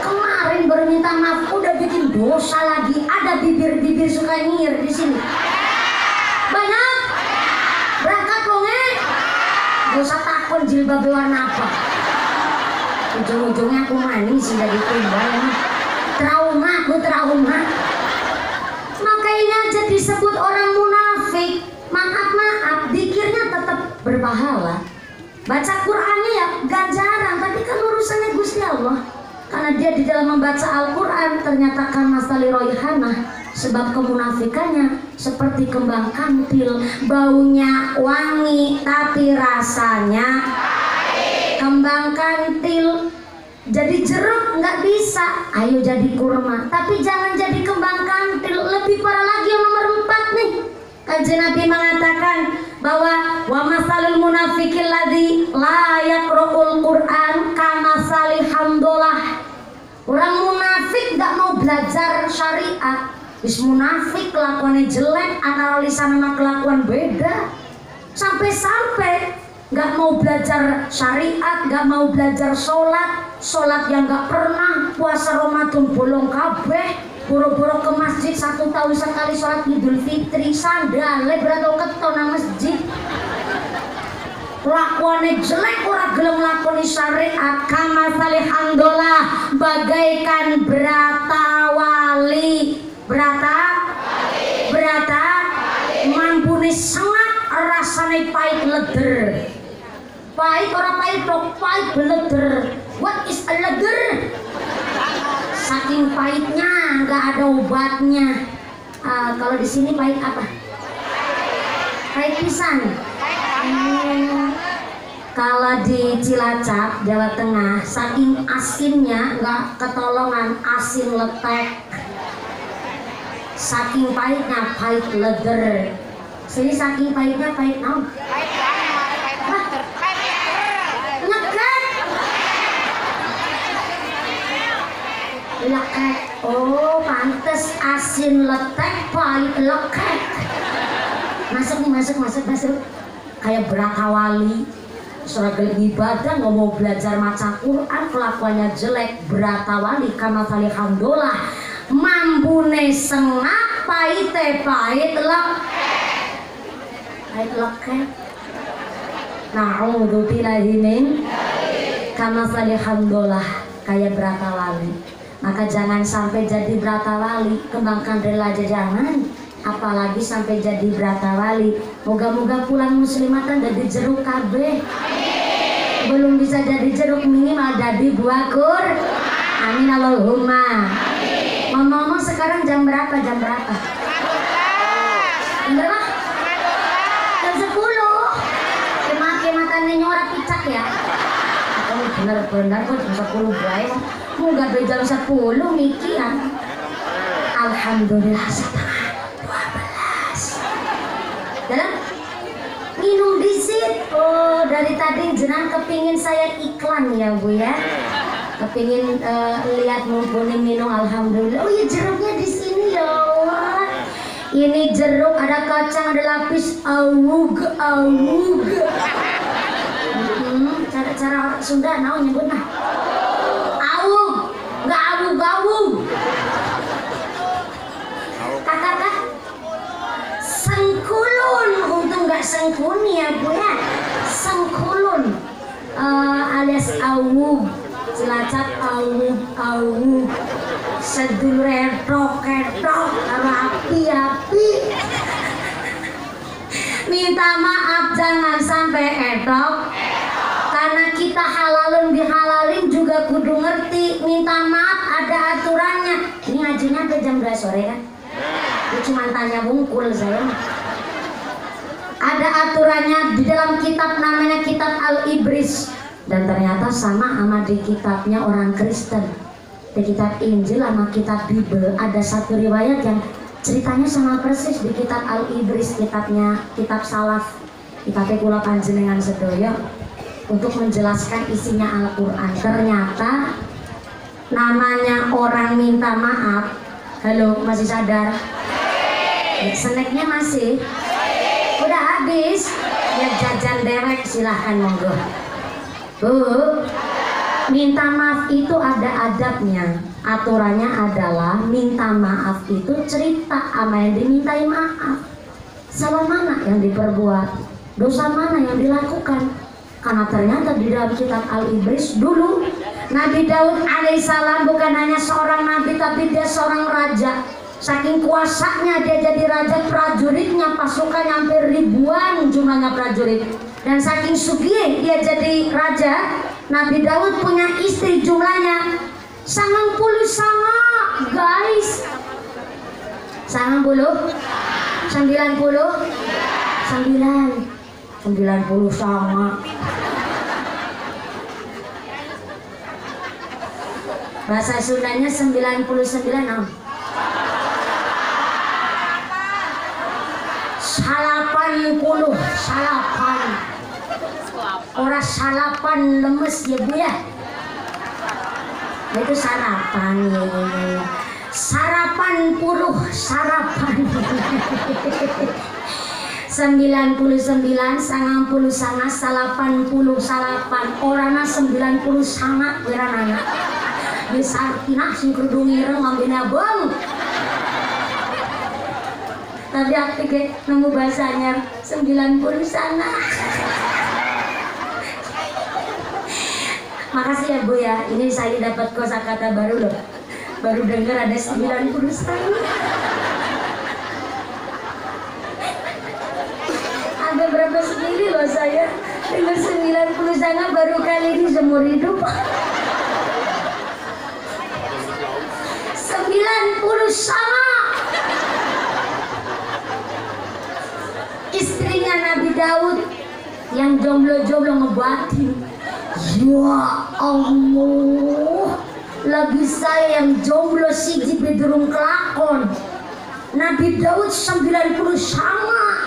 Kemarin baru minta maaf udah bikin dosa lagi. Ada bibir-bibir suka nyir di sini. Banyak. Berangkat bonge. Gak usah takut jilbab warna apa. Ujung-ujungnya aku manis sudah ditimbang. Trauma, aku trauma. Maka ini aja disebut orang munafik. Maaf, dikirnya tetap berpahala. Baca Qur'annya ya ganjaran, tapi kan urusannya Gusti Allah. Karena dia di dalam membaca Al-Quran ternyata kan masali roihanah. Sebab kemunafikannya seperti kembang kantil, baunya wangi tapi rasanya kembang kantil. Jadi jeruk nggak bisa, ayo jadi kurma. Tapi jangan jadi kembang kantil. Lebih parah lagi yang nomor 4 nih. Kanjeng Nabi mengatakan bahwa wa masalul munafiqil ladzi la yaqra'ul Qur'an kama salih hamdolah. Orang munafik nggak mau belajar syariat. Wis munafik kelakuannya jelek, antara lisan sama kelakuan beda. Sampai-sampai nggak mau belajar syariat, nggak mau belajar sholat yang nggak pernah, puasa Ramadan bolong kabeh, boro-boro ke masjid 1 tahun sekali sholat Idul Fitri, sandale berato ketona masjid. Lakuannya jelek, orang gelem lakoni syariat. Kama salih hamdolah, bagaikan berata wali. Berata mampuni sangat rasanya pahit leder. Pahit orang pahit dok, pahit beleder. What is a leder? Saking pahitnya nggak ada obatnya. Kalau di sini pahit apa? Pahit pisan. Kalau di Cilacap, Jawa Tengah, saking asinnya nggak ketolongan, asin letek. Saking pahitnya pahit leder. Sini saking pahitnya pahit naon? Lekek. Oh, pantes asin letek pahit lekek. Masuk. Kayak berata wali. Surah ibadah nggak mau belajar maca Quran, kelakuannya jelek. Berata wali kama salih hamdolah, mampune sengak pahit lekek. Na'udzubillahi min kama salih hamdolah, kayak berata wali. Maka jangan sampai jadi berata wali. Kembangkan rela aja jangan, apalagi sampai jadi berata wali. Moga-moga pulang muslimatan jadi jeruk kabeh. Belum bisa jadi jeruk, minimal jadi buah kur. Amin Allahumma. Ngomong-ngomong sekarang jam berapa? Jam berapa? Jam 10. Kematannya nyorak picak ya. Oh bener-bener kok jam 10 baik. Mau gak jam 10 mikiran. Alhamdulillah setengah 12. Dalam minum disit. Oh dari tadi jenang kepingin saya iklan ya Bu ya. Kepingin lihat mumpuni minum. Alhamdulillah. Oh iya jeruknya di sini ya Allah. Ini jeruk, ada kacang, ada lapis. Awug. Cara orang Sunda naon nyebut nah. Awug, nggak awug. Kakak sengkulun, untung nggak sengkuni ya Bu ya. Sengkulun alias awug. Cilacap awug. Sedul ketok karo api. Minta maaf jangan sampai etok. Karena kita halalun dihalalin juga kudu ngerti. Minta maaf ada aturannya. Ini ngajinya sampai jam 2 sore kan? Ini cuma tanya bungkul saya. Ada aturannya di dalam kitab namanya kitab Al-Ibris. Dan ternyata sama di kitabnya orang Kristen. Di kitab Injil sama kitab Bible ada satu riwayat yang ceritanya sama persis di kitab Al-Ibris, kitab salaf. Kitabnya kula panjenengan sedoyo untuk menjelaskan isinya Al-Quran. Ternyata namanya orang minta maaf. Halo, masih sadar? Snacknya masih? Udah habis? Ya jajan derek, silahkan monggo. Bu, minta maaf itu ada adabnya. Aturannya adalah minta maaf itu cerita sama yang dimintai maaf. Salah mana yang diperbuat, dosa mana yang dilakukan. Karena ternyata di dalam kitab Al-Ibris dulu Nabi Daud alaihissalam bukan hanya seorang nabi, tapi dia seorang raja. Saking kuasanya dia jadi raja, prajuritnya pasukannya hampir ribuan jumlahnya prajurit. Dan saking sugih dia jadi raja, Nabi Daud punya istri jumlahnya 90 guys. 90 sama. Bahasa Sundanya 99 salapan. Orang salapan lemes ya Bu ya. Itu sarapan ya. Sarapan 90 salapan orangnya 90 sangat beranana. Bisa tina sing kerudung ireng ngambina bong. Tapi aku nemu bahasanya 90 sana. Makasih ya Bu ya, ini saya dapat kosakata baru loh. Baru dengar ada 90 sana. Ada berapa sendiri loh saya dengar 90 sana baru kali ini seumur hidup. 90 sama. Istrinya Nabi Daud yang jomblo-jomblo ngebatin, ya Allah, lagi saya yang jomblo siji bedurung kelakon, Nabi Daud 90 sama.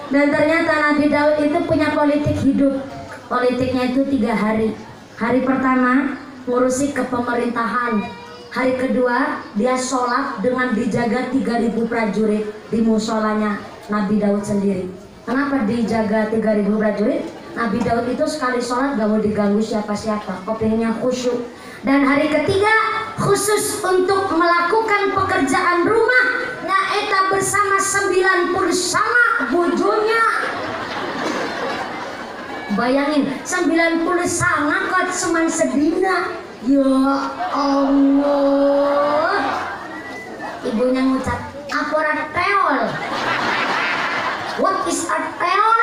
Dan ternyata Nabi Daud itu punya politik hidup. Politiknya itu 3 hari. Hari pertama ngurusi kepemerintahan. Hari kedua dia sholat dengan dijaga 3.000 prajurit di musolanya Nabi Daud sendiri. Kenapa dijaga 3.000 prajurit? Nabi Daud itu sekali sholat gak mau diganggu siapa-siapa, kopingnya khusyuk. Dan hari ketiga khusus untuk melakukan pekerjaan rumah nyaeta bersama 90 sama bujunya. Bayangin 90 sama kok cuman sedina. Ya Allah. Ibunya ngucap, apa teol? What is a teol?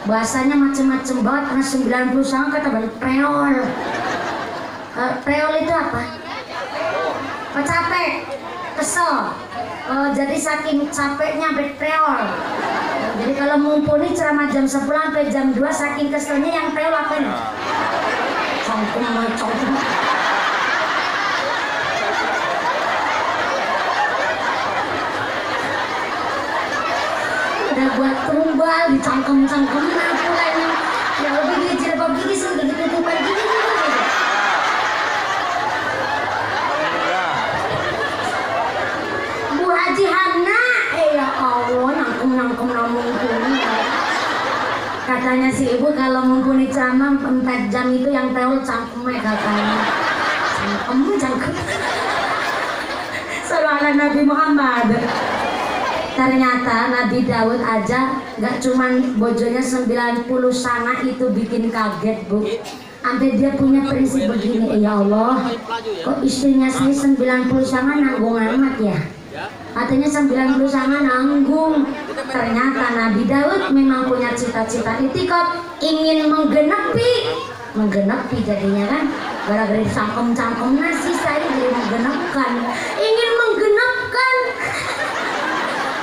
Bahasanya macam-macam banget karena 90 sama kata balik teol. Teol itu apa? Capek, kesel. Jadi saking capeknya sampai teol. Jadi kalau mumpuni ceramah jam 10 sampai jam 2 saking keselnya yang teol apa nih? Congkung. Udah buat tumbal, dicangkem-cangkemin aku lagi. Ya lebih gini jilbab gini sih, gini tutupan gini. Bu Haji Hana, ya Allah, nangkem namun ini. Katanya si ibu kalau mumpuni ceramah 4 jam itu yang teol cangkemnya katanya. Cangkem. Salawat Nabi Muhammad. Ternyata Nabi Daud aja gak cuman bojonya 90 sana itu bikin kaget Bu. Sampai dia punya prinsip begini, ya Allah, kok istrinya saya 90 sana nanggung amat ya. Katanya 90 sana nanggung. Ternyata Nabi Daud memang punya cita-cita itikad, ingin menggenapi jadinya kan. Gara-gara cangkem nasi saya jadi menggenapkan. Ingin menggenapkan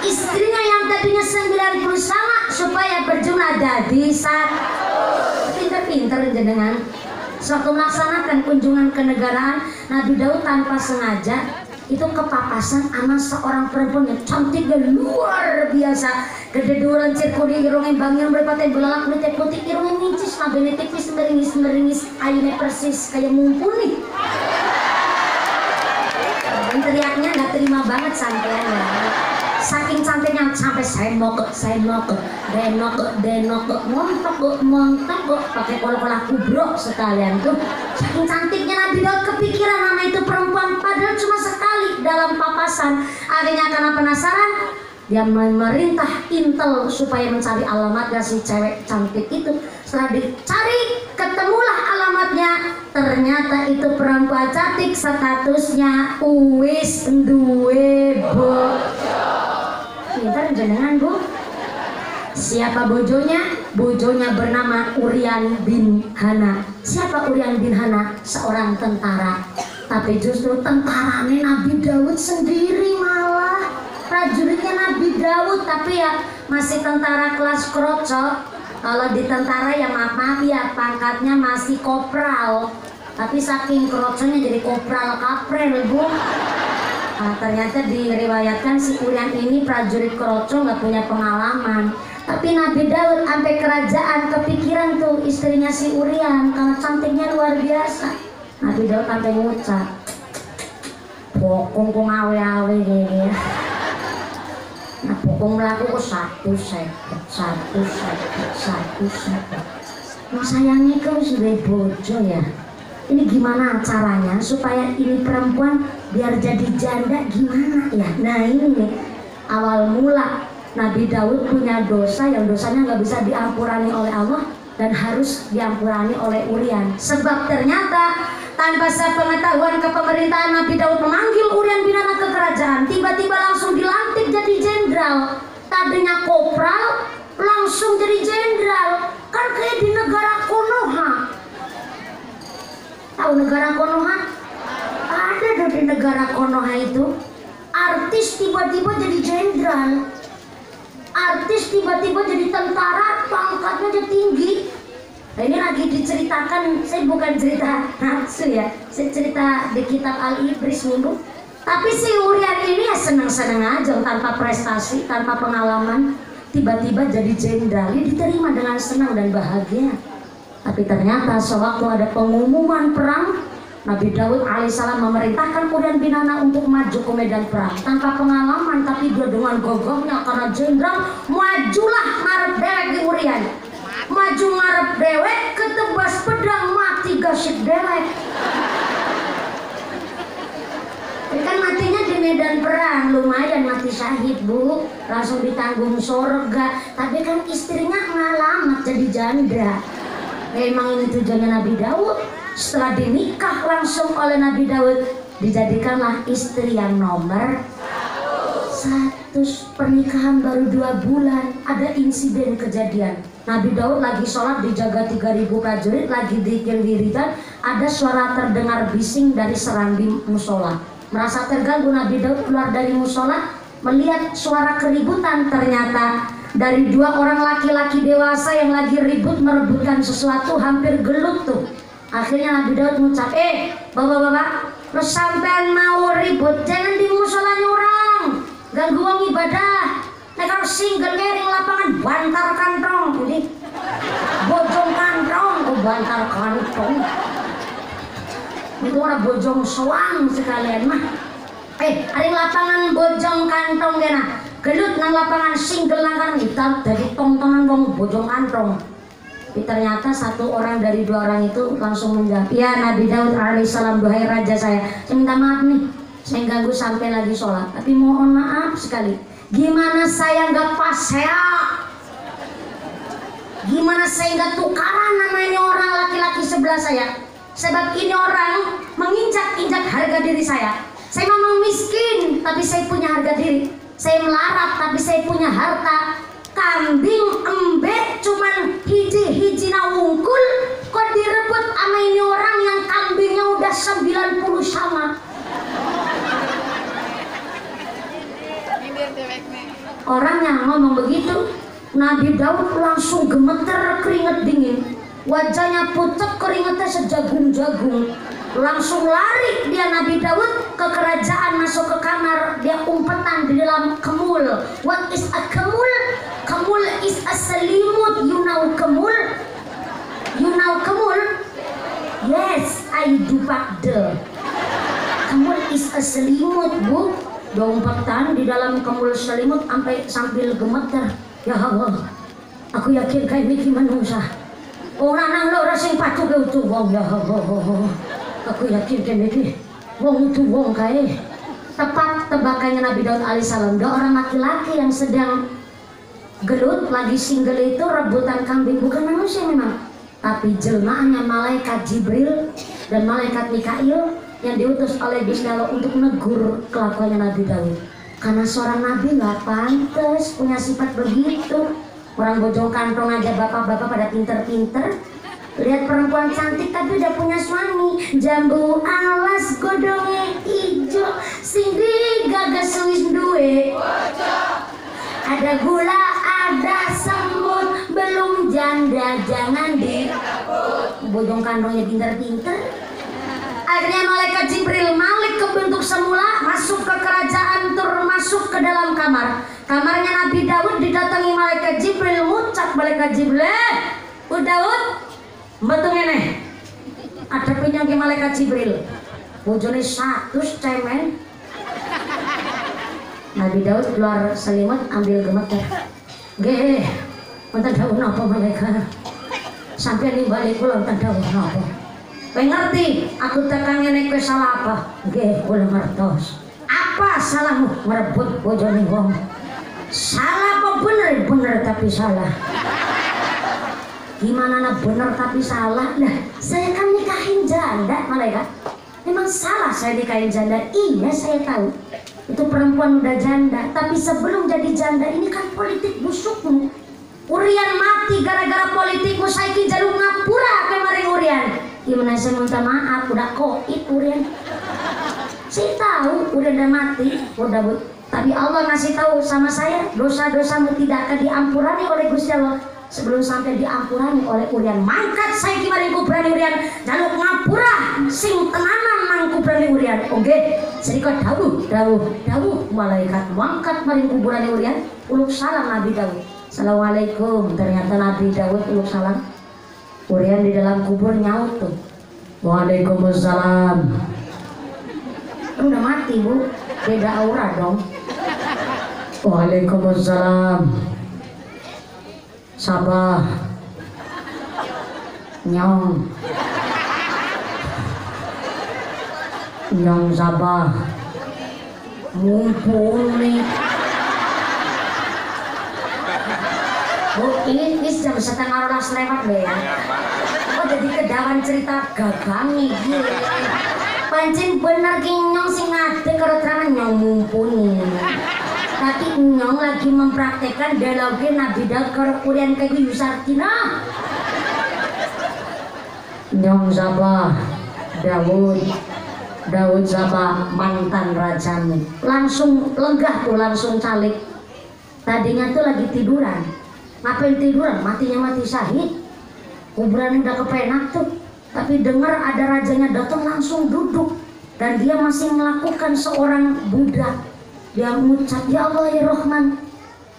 istrinya yang tadinya 90 sama supaya berjumlah jadi 1. Pinter-pinter jenengan. Suatu melaksanakan kunjungan kenegaraan, Nabi Daud tanpa sengaja itu kepapasan sama seorang perempuan yang cantiknya luar biasa. Gede duran cirkudi irungnya bangun berpatah belalak putih putih irungnya mincis nabene tipis meringis ayunya persis kayak mumpuni. Dan teriaknya nggak terima banget sampean ya. Saking cantiknya sampai saya denok montok pakai kol-kolah kubrok sekalian tuh. Saking cantiknya Nabi Daud kepikiran nama itu perempuan padahal cuma sekali dalam papasan. Akhirnya karena penasaran dia memerintah intel supaya mencari alamatnya si cewek cantik itu. Setelah dicari ketemulah alamatnya, ternyata itu perempuan cantik statusnya uwis duwe bojo. Pintar jenengan Bu. Siapa bojonya? Bojonya bernama Urian bin Hana. Siapa Urian bin Hana? Seorang tentara. Tapi justru tentaranya Nabi Daud sendiri malah. Prajuritnya Nabi Daud, tapi ya masih tentara kelas kroco. Kalau di tentara ya maaf ya pangkatnya masih kopral. Tapi saking kroconya jadi kopral kaprel Bu. Nah, ternyata diriwayatkan si Urian ini prajurit kroco nggak punya pengalaman. Tapi Nabi Daud sampai kerajaan kepikiran tuh istrinya si Urian karena cantiknya luar biasa. Nabi Daud sampai ngucap, bokong awe-awe gini ya. Nah bokong melaku kok satu seket. Nah sayangnya kau sudah bojo ya. Ini gimana caranya supaya ini perempuan biar jadi janda gimana ya? Nah ini nih awal mula Nabi Daud punya dosa yang dosanya nggak bisa diampurani oleh Allah dan harus diampurani oleh Urian. Sebab ternyata tanpa sepengetahuan kepemerintahan Nabi Daud memanggil Urian bin Hana ke kerajaan, tiba-tiba langsung dilantik jadi jenderal. Tadinya kopral langsung jadi jenderal. Kan kayak di negara Konoha. Tahu negara Konoha? Ada tuh di negara Konoha itu artis tiba-tiba jadi jenderal, artis tiba-tiba jadi tentara, pangkatnya jadi tinggi. Nah, ini lagi diceritakan, saya bukan cerita nafsu ya, saya cerita di kitab Al-Ibris minggu. Tapi si Urian ini ya senang-senang aja tanpa prestasi, tanpa pengalaman, tiba-tiba jadi jenderal, dia diterima dengan senang dan bahagia. Tapi ternyata sewaktu ada pengumuman perang, Nabi Daud alaihissalam memerintahkan Urian bin Hana untuk maju ke medan perang tanpa pengalaman, tapi dia dengan gagahnya karena jenderal, majulah ngarep dewek di Urian. Maju ngarep dewek, ketebas pedang mati gasik dewek. Kan matinya di medan perang, lumayan mati syahid Bu, langsung ditanggung surga. Tapi kan istrinya ngalamat jadi janda. Memang ini tujuannya Nabi Daud. Setelah dinikah langsung oleh Nabi Daud, dijadikanlah istri yang nomor 1. Pernikahan baru 2 bulan, ada insiden kejadian. Nabi Daud lagi sholat dijaga 3.000 prajurit, lagi dikir-dirikan, ada suara terdengar bising dari serambi musola. Merasa terganggu, Nabi Daud keluar dari musola, melihat suara keributan. Ternyata dari 2 orang laki-laki dewasa yang lagi ribut merebutkan sesuatu, hampir gelut tuh. Akhirnya Nabi Daud mengucap, bapak-bapak, lu sampean mau ribut jangan di musolanya orang, ganggu wong ibadah. Nah kalau single ngering lapangan bantar kantong, ini bojong kantong, bantar kantong. Itu orang bojong soang sekalian mah. Ada lapangan bojong kantong kena. Gelut nang lapangan single nang hitam dari tontonan wong bojong kantong. Tapi ternyata 1 orang dari 2 orang itu langsung menjawab, ya Nabi Daud alaihissalam, duhai raja saya minta maaf nih, saya ganggu sampai lagi sholat, tapi mohon maaf sekali, gimana saya nggak pasea, gimana saya nggak tukaran nama ini orang laki-laki sebelah saya, sebab ini orang menginjak-injak harga diri saya memang miskin tapi saya punya harga diri, saya melarat tapi saya punya harta. Kambing embek cuman hiji-hiji na wungkul, kok direbut sama ini orang yang kambingnya udah 90 sama. Orang yang ngomong begitu, Nabi Daud langsung gemeter keringet dingin, wajahnya pucat, keringetnya sejagung-jagung. Langsung lari dia Nabi Daud ke kerajaan, masuk ke kamar, dia umpetan di dalam kemul. What is a kemul? Kemul is a selimut. You know kemul? You know kemul? Yes, I do pakde. Kemul is a selimut, Bu. Dia umpetan di dalam kemul selimut sambil gemeter. Ya Allah, aku yakin kayak ini manusia. Orang nang lo sing patuh ke utuh wong, ya Allah. Aku yakin kayak ini wong utuh wong kayak. Tepat tebakannya Nabi Daud alaihissalam. Dia orang laki-laki yang sedang gelut, lagi single itu rebutan kambing. Bukan manusia memang, tapi jelmaannya malaikat Jibril dan malaikat Mikail yang diutus oleh Gusti Allah untuk menegur kelakuannya Nabi Daud. Karena seorang nabi nggak pantas punya sifat begitu. Orang bojong kantong aja bapak-bapak pada pinter-pinter. Lihat perempuan cantik tapi udah punya suami. Jambu alas godongnya ijo, singgi gagas Swiss duwe. Ada gula, ada semut, belum janda jangan direbut. Bojong kantongnya pinter-pinter. Akhirnya malaikat Jibril balik ke bentuk semula, masuk ke kerajaan, masuk ke dalam kamar. Kamarnya Nabi Daud didatangi malaikat Jibril, ngucap malaikat Jibril, Daud, betul ini. Ada penyangki malaikat Jibril, bojone 100 cemen. Nabi Daud keluar selimut, ambil gemeter. Geh, enten daun apa malaikat? Sampai nih balik pulang enten daun apa? Ngerti, aku tekan ngene kowe salah apa? Nggih, kula ngertos. Apa salahmu merebut bojone wong? Salah apa bener? Bener tapi salah. Gimana nak bener tapi salah? Nah, saya kan nikahin janda, malaikat. Memang salah saya nikahin janda. Iya, saya tahu. Itu perempuan udah janda, tapi sebelum jadi janda ini kan politik busukmu. Urian mati gara-gara politikmu, saiki jalur ngapura kemarin Urian. Gimana saya minta maaf, udah koit Urian. Saya tahu udah mati, udah. Tapi Allah ngasih tahu sama saya, dosa-dosamu tidak akan diampurani oleh Gusti Allah sebelum sampai diampurani oleh Urian. Mangkat saya kemarin kubrani Urian, jaluk ngapura sing tenanan nang kubrani Urian. Oke, sedikit dawuh malaikat mangkat maring kuburani Urian, uluk salam Nabi Daud. Assalamualaikum. Ternyata Nabi Daud uluk salam. Urian di dalam kubur nyaut tuh. Waalaikumsalam. Udah mati Bu, beda aura dong. Waalaikumsalam. Sabah. Nyong Sabah. Mumpuni. Bu, ini jam 11:30 lewat deh ya. Oh jadi kedawan cerita gagangi gitu. Pancen bener ki nyong sing ngadeg karo terangan nyong mumpuni. Tapi nyong lagi mempraktekkan dialogi Nabi Daud karo Urian kayak Yusartina. Nyong Sabah Daud Sabah mantan rajamu. Langsung lenggah tuh, langsung calik. Tadinya tuh lagi tiduran. Ngapain tiduran? Matinya mati syahid. Kuburan udah kepenak tuh. Tapi dengar ada rajanya datang, langsung duduk. Dan dia masih melakukan seorang budak. Dia mengucap, ya Allah ya Rahman,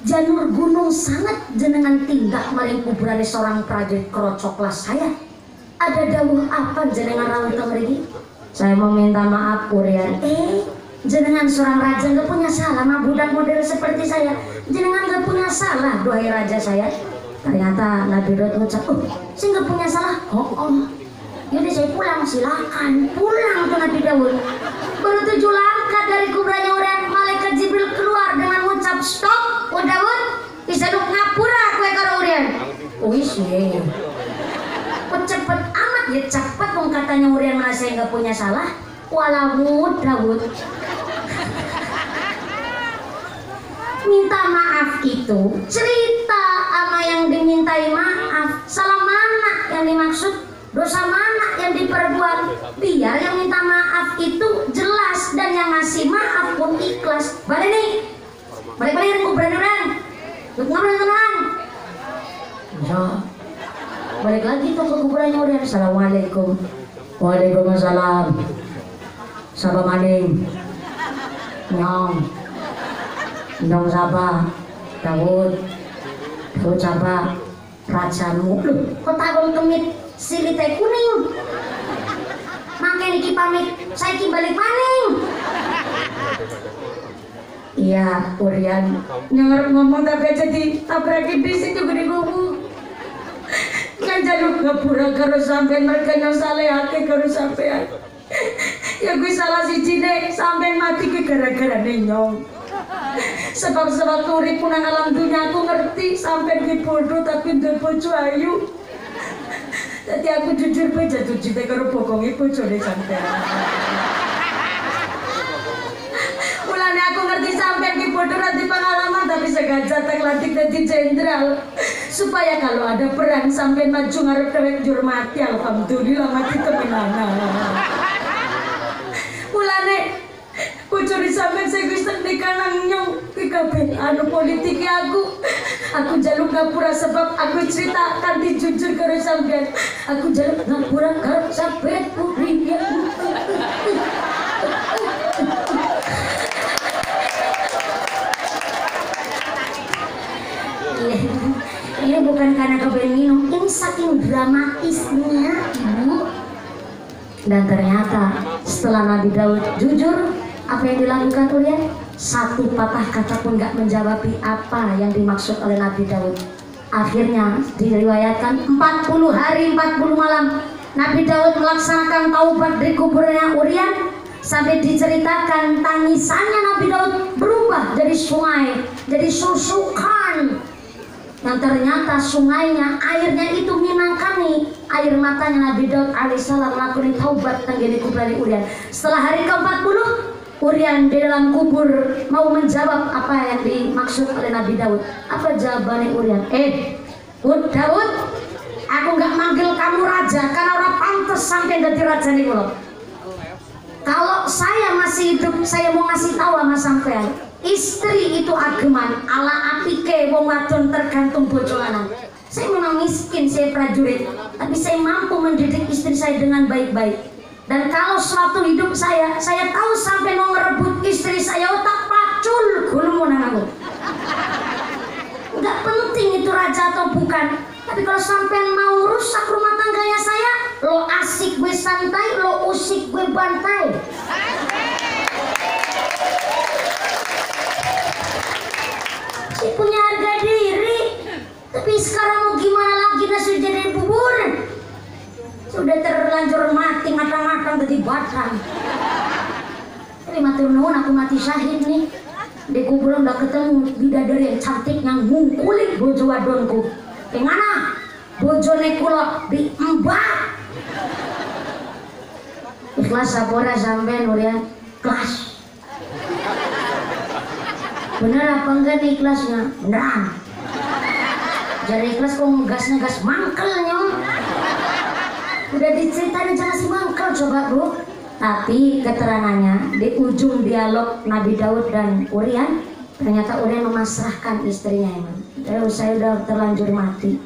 janur gunung sangat jenengan tindak maring kuburan seorang prajurit kerocoklah saya. Ada dawuh apa jenengan rawuh mriki? Saya mau minta maaf Urian. Jenengan seorang raja nggak punya salah, mah budak model seperti saya. Jenengan nggak punya salah, duhai raja saya. Ternyata Nabi Daud mengucap, saya nggak punya salah. Yaudah saya pulang, silakan. Pulang tuh Nabi Daud. Baru 7 langkah dari kuburannya Urian, malaikat Jibril keluar dengan mengucap, stop, Daud, bisa duk ngapura kue karo Urian. Wis ye. Cepet amat ya, cepet dong katanya Urian merasa nggak punya salah. Walau Daud minta maaf itu cerita sama yang dimintai maaf. Salah mana yang dimaksud, dosa mana yang diperbuat, biar yang minta maaf itu jelas dan yang ngasih maaf pun ikhlas. Balik nih, balik kuburan ngobrol tenang. Balik lagi tuh ke kuburannya Urian. Assalamualaikum. Waalaikumsalam. Sapa maning? Nyong. Nyong sapa? Daud. Daud sapa? Rajamu. Loh, kok takon kemit silite kuning? Makanya iki pamit, saiki balik maning. Iya, Urian. Nyangar ngomong tapi aja ditabraki bis itu gede ngomong. Kan jaluk ngapura karo sampean mereka yang saleh hati karo sampean. Ya gue salah si Cine sampean mati ke gara-gara nenyong. Sebab-sebab urip punang alam dunia aku ngerti sampean ki bodoh tapi ndek bojo ayu. Jadi aku jujur bae jatuh cinta karo bokonge bojone sampean. Mulane aku ngerti sampean ki bodoh nanti pengalaman tapi sengaja tak latih dadi jenderal. Supaya kalau ada perang sampai maju ngarep dewek jur mati, alhamdulillah mati temenanan. Mulane bojone sampean sing wis nikah nang nyong ki kabeh anu politik aku jaluk ngapura sebab aku cerita kanthi jujur karo sampean. Aku jaluk ngapura karo sampean putri. Ini bukan karena kepengen minum, ini saking dramatisnya ibu. Dan ternyata setelah Nabi Daud jujur, apa yang dilakukan Urian? Satu patah kata pun gak menjawabi apa yang dimaksud oleh Nabi Daud. Akhirnya diriwayatkan 40 hari 40 malam Nabi Daud melaksanakan taubat di kuburnya Urian. Sampai diceritakan tangisannya Nabi Daud berubah jadi sungai, jadi susukan. Yang ternyata sungainya, airnya itu minangkani air matanya Nabi Daud alaihissalam melakukan taubat tanggini kubur Urian. Setelah hari ke-40, Urian di dalam kubur mau menjawab apa yang dimaksud oleh Nabi Daud. Apa jawabannya Urian? Daud, aku nggak manggil kamu raja karena orang pantas sampai jadi raja nih loh. Kalau saya masih hidup, saya mau ngasih tahu sama sampean. Istri itu ageman, ala apike wong wadon tergantung bojo lanang. Saya memang miskin, saya prajurit, tapi saya mampu mendidik istri saya dengan baik-baik. Dan kalau suatu hidup saya tahu sampai mau ngerebut istri saya otak pacul gulumu nang aku. Enggak penting itu raja atau bukan, tapi kalau sampai mau rusak rumah tangganya saya, lo asik gue santai, lo usik gue bantai. Punya harga diri, tapi sekarang mau gimana lagi nasi jadi bubur, sudah terlanjur mati matang-matang jadi batang. Tapi matur nuwun aku mati syahid nih di kuburan udah ketemu bidadari yang cantik yang ngungkulik bojo wadonku. Yang mana bojone kula diembak. Ikhlas sapora sampean Urian? Kelas. Bener apa enggak nih ikhlasnya? Beneran. Jadi ikhlas kok ngegas mangkelnya. Udah diceritain aja masih mangkel coba bu. Tapi keterangannya di ujung dialog Nabi Daud dan Urian, ternyata Urian memasrahkan istrinya emang. Jadi saya udah terlanjur mati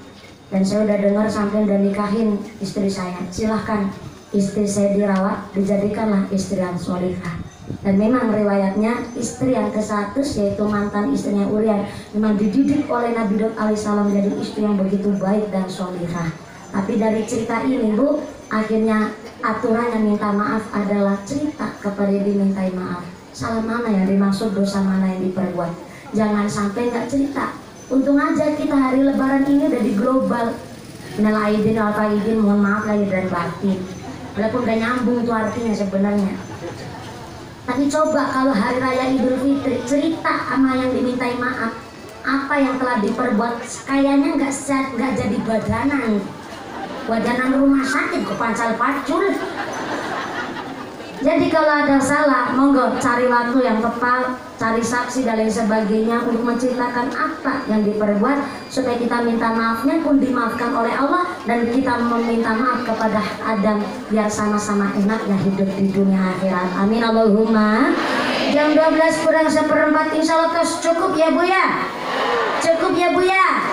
dan saya udah dengar sampai udah nikahin istri saya. Silahkan istri saya dirawat, dijadikanlah istri yang sholihah. Dan memang riwayatnya istri yang ke-100 yaitu mantan istrinya Urian memang dididik oleh Nabi Daud alaihissalam jadi istri yang begitu baik dan sholihah. Tapi dari cerita ini bu, akhirnya aturan yang minta maaf adalah cerita kepada yang dimintai maaf. Salah mana yang dimaksud, dosa mana yang diperbuat. Jangan sampai nggak cerita. Untung aja kita hari lebaran ini udah di global. Minal aidin wal faizin, mohon maaf lahir dan batin. Walaupun udah nyambung itu artinya sebenarnya. Tapi coba kalau hari raya Idul Fitri cerita sama yang dimintai maaf, apa yang telah diperbuat, kayaknya nggak jadi badanan rumah sakit ke pancal pacul. Jadi kalau ada salah, monggo cari waktu yang tepat, cari saksi dan lain sebagainya untuk menceritakan apa yang diperbuat supaya kita minta maafnya pun dimaafkan oleh Allah dan kita meminta maaf kepada Adam biar sama-sama enaknya hidup di dunia akhirat. Amin Allahumma. Jam 12 kurang seperempat insya Allah tos cukup ya bu ya? Cukup ya bu ya?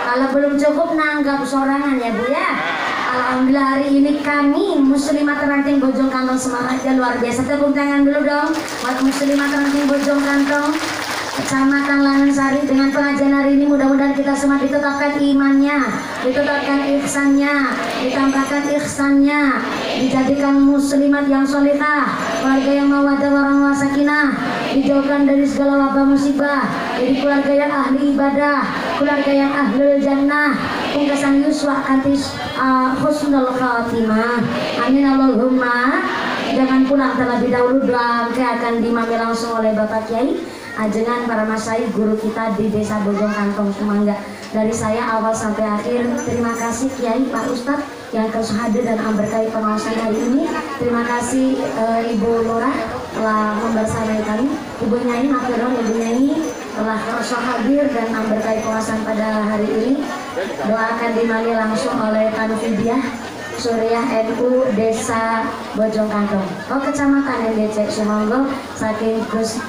Kalau belum cukup nanggap sorangan ya bu ya? Alhamdulillah hari ini kami Muslimat Ranting Bojong Kantong semangatnya luar biasa. Tepuk tangan dulu dong buat Muslimat Ranting Bojong Kantong Kecamatan Lanensari. Dengan pengajian hari ini mudah-mudahan kita semua ditetapkan imannya, ditetapkan ihsannya, ditambahkan ihsannya, dijadikan muslimat yang solehah, keluarga yang mawaddah warahmah sakinah, dijauhkan dari segala wabah musibah, jadi keluarga yang ahli ibadah, keluarga yang ahlul jannah, pungkasan yuswa kantis husnul khatimah. Amin Allahumma. Jangan pulang terlebih dahulu, doa akan dimamai langsung oleh Bapak Kiai Ajengan para masyayikh guru kita di Desa Bojong Kantong Sumangga. Dari saya awal sampai akhir terima kasih Kiai Pak Ustadz yang hadir dan berkait pengawasan hari ini. Terima kasih Ibu Lurah telah membersamai kami, Ibu Nyai Mafiron, Ibu Nyai telah hadir dan berkait pengawasan pada hari ini. Doakan dimali langsung oleh Tanufidiah Suriah NU Desa Bojong Kantong, Kecamatan NDC Sumangga, saking Gus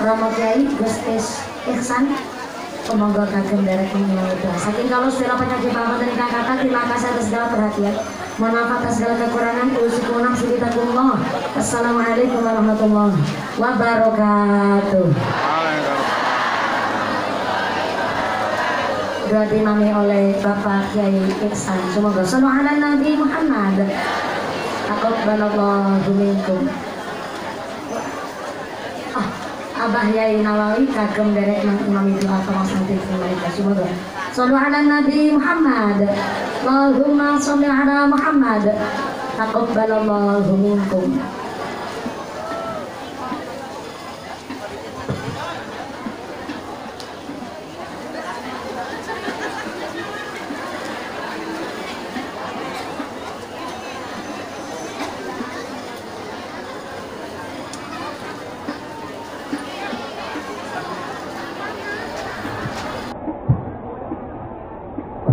Romo Kiai Gus Ihsan, semoga kagem derek mengulang. Saking kalau segala penyakit bapak dan kakak, terima kasih atas segala perhatian. Mohon maaf atas segala kekurangan. Usikunam sibitakumullah. Assalamualaikum warahmatullahi wabarakatuh. Doa dimami oleh Bapak Kiai Ihsan. Semoga sallallahu ala Nabi Muhammad. Aqabbalallahu minkum. Abah Yai Nawawi kagem derek imami doa pengawasan mereka. Semoga sallallahu ala Nabi Muhammad. Allahumma sholli ala Muhammad. Taqabbalallahu minkum.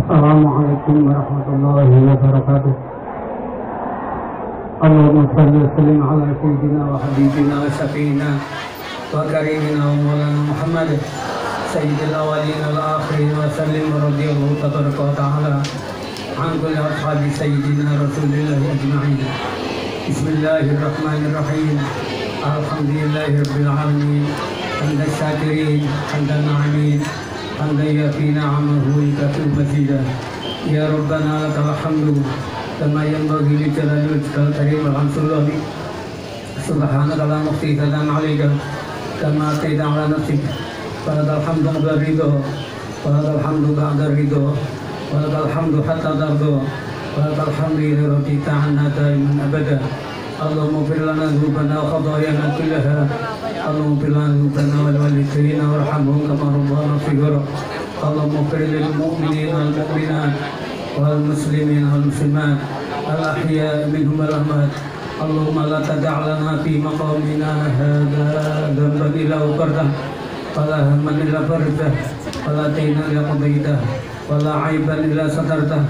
Assalamualaikum warahmatullahi wabarakatuh. Allahumma salli wa sallim ala sayyidina wa habibina wa syafiina wa karimina wa maulana Muhammad sayyidil awwalin wal akhirin wa sallim wa radiyallahu tabaraka wa ta'ala an kulli ashabi sayyidina Rasulillah ajma'in. Bismillahirrahmanirrahim. Alhamdulillahi rabbil alamin. Hamdan syakirin, hamdan na'imin, hamdan yafi na'amahu wa yukafi mazidah. Ya Rabbana lakal hamdu kama yanbaghi li jalali wajhikal karim wa hamdulillahi subhanaka la nuhsi thanan 'alaika kama atayta 'ala nafsik wa lakal hamdu qabla ridha wa lakal hamdu ba'da ridha wa lakal hamdu hatta tarda wa lakal hamdu ila radita 'anna daiman abada. Allahumma ighfir lana dhunubana wa khataayana kullaha. Allahumma ighfir lana dhunubana wal walidayna warhamhum kama rabbana shighara. Allahumma ighfir lil mu'minina wal mu'minat wal muslimina wal muslimat al ahya'i minhum wal amwat. Allahumma la tada' lana fi maqamina hadha dhanban illa ghafartah wa la hamman illa farajtah wa la daynan illa qadaytah wa la 'aiban illa satartah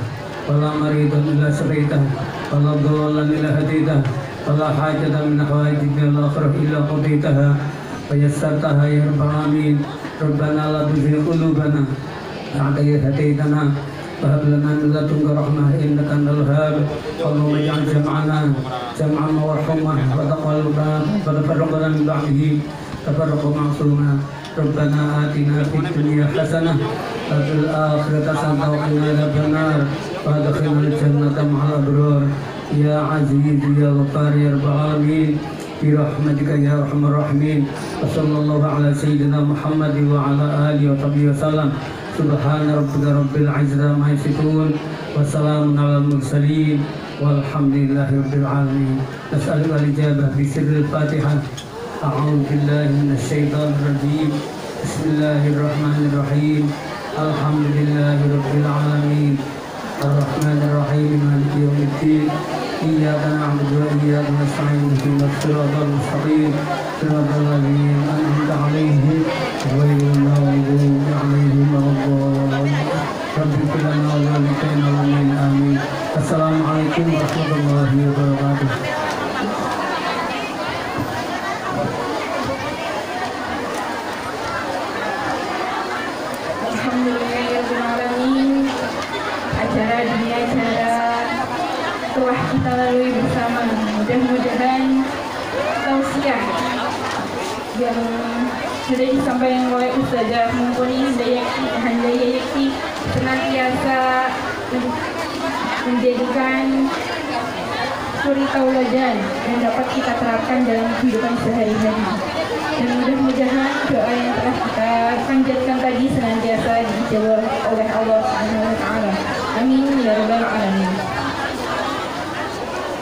wa la maridan illa shafaitah wa la dhallan illa hadaytah wa la hajatan min hawaiji dunya wal akhirah illa qadaytaha wa yassartaha ya rabbal alamin. Rabbana la tuzigh qulubana ba'da idh hadaytana wa hab lana min ladunka rahmah innaka antal wahhab. Allahumma ij'al jam'ana jam'an marhuman wa tafarraqana min ba'dihi tafarruqan ma'suma. Rabbana atina fid dunya hasanah wa fil akhirati hasanah wa qina adzabannar wa adkhilna jannata ma'al abrar. Ya aziz ya ghaffar ya rabbal alamin birahmatika ya arhamar rahimin. Wassallallahu ala sayyidina Muhammad wa ala alihi wa sahbihi wasallam. Subhana rabbika rabbil izzati amma yasifun wa salamun alal mursalin walhamdulillahi rabbil alamin. Nas'aluka al-ijabah bi sirril Fatihah. A'udzu billahi minasy syaithanir rajim. Bismillahirrahmanirrahim. Alhamdulillahi rabbil alamin. Ar-Rahmanir Rahim. Maliki yaumiddin. Iyyaka na'budu wa iyyaka nasta'in. Ihdinas siratal mustaqim. Siratal ladzina an'amta 'alaihim ghairil maghdubi 'alaihim waladdallin. Rabbi ighfir lana wa li walidayna amin amin. Assalamualaikum warahmatullahi wabarakatuh. Alhamdulillahirabbil alamin. Acara kita lalui bersama. Mudah-mudahan tausiah yang sudah disampaikan oleh Ustazah Mumpuni Handaya Yakti senantiasa menjadikan suri tauladan yang dapat kita terapkan dalam kehidupan sehari-hari. Dan mudah-mudahan doa yang telah kita panjatkan tadi senantiasa dijawab oleh Allah Subhanahu wa taala. Amin ya rabbal alamin.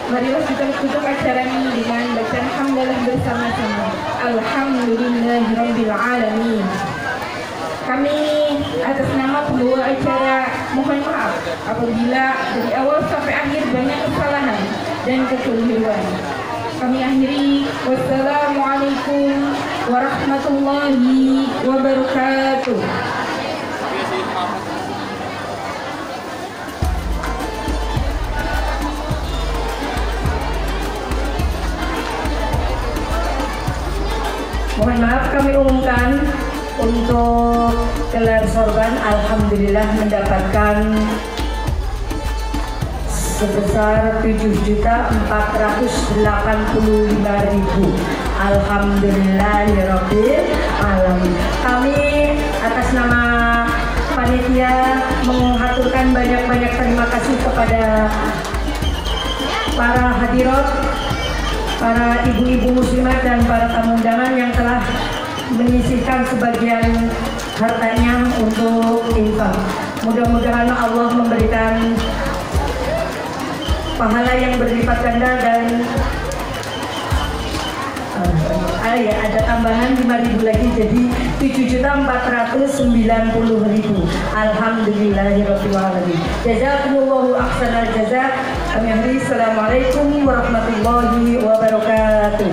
Marilah kita tutup acara ini dengan bacaan hamdalah bersama-sama. Alhamdulillahirabbil alamin. Kami atas nama pembawa acara mohon maaf apabila dari awal sampai akhir banyak kesalahan dan kekeliruan. Kami akhiri, wassalamualaikum warahmatullahi wabarakatuh. Mohon maaf kami umumkan untuk gelar sorban alhamdulillah mendapatkan sebesar 7.485.000. Alhamdulillahirabbil alamin. Kami atas nama panitia mengaturkan banyak-banyak terima kasih kepada para hadirat, para ibu-ibu muslimat dan para tamu undangan yang telah menyisihkan sebagian hartanya untuk infak. Mudah-mudahan Allah memberikan pahala yang berlipat ganda dan ada tambahan 5.000 lagi jadi 7.490.000. Alhamdulillahirabbil alamin. Jazakumullahu ahsanal jazaa. Kami akhiri. Assalamualaikum warahmatullahi wabarakatuh.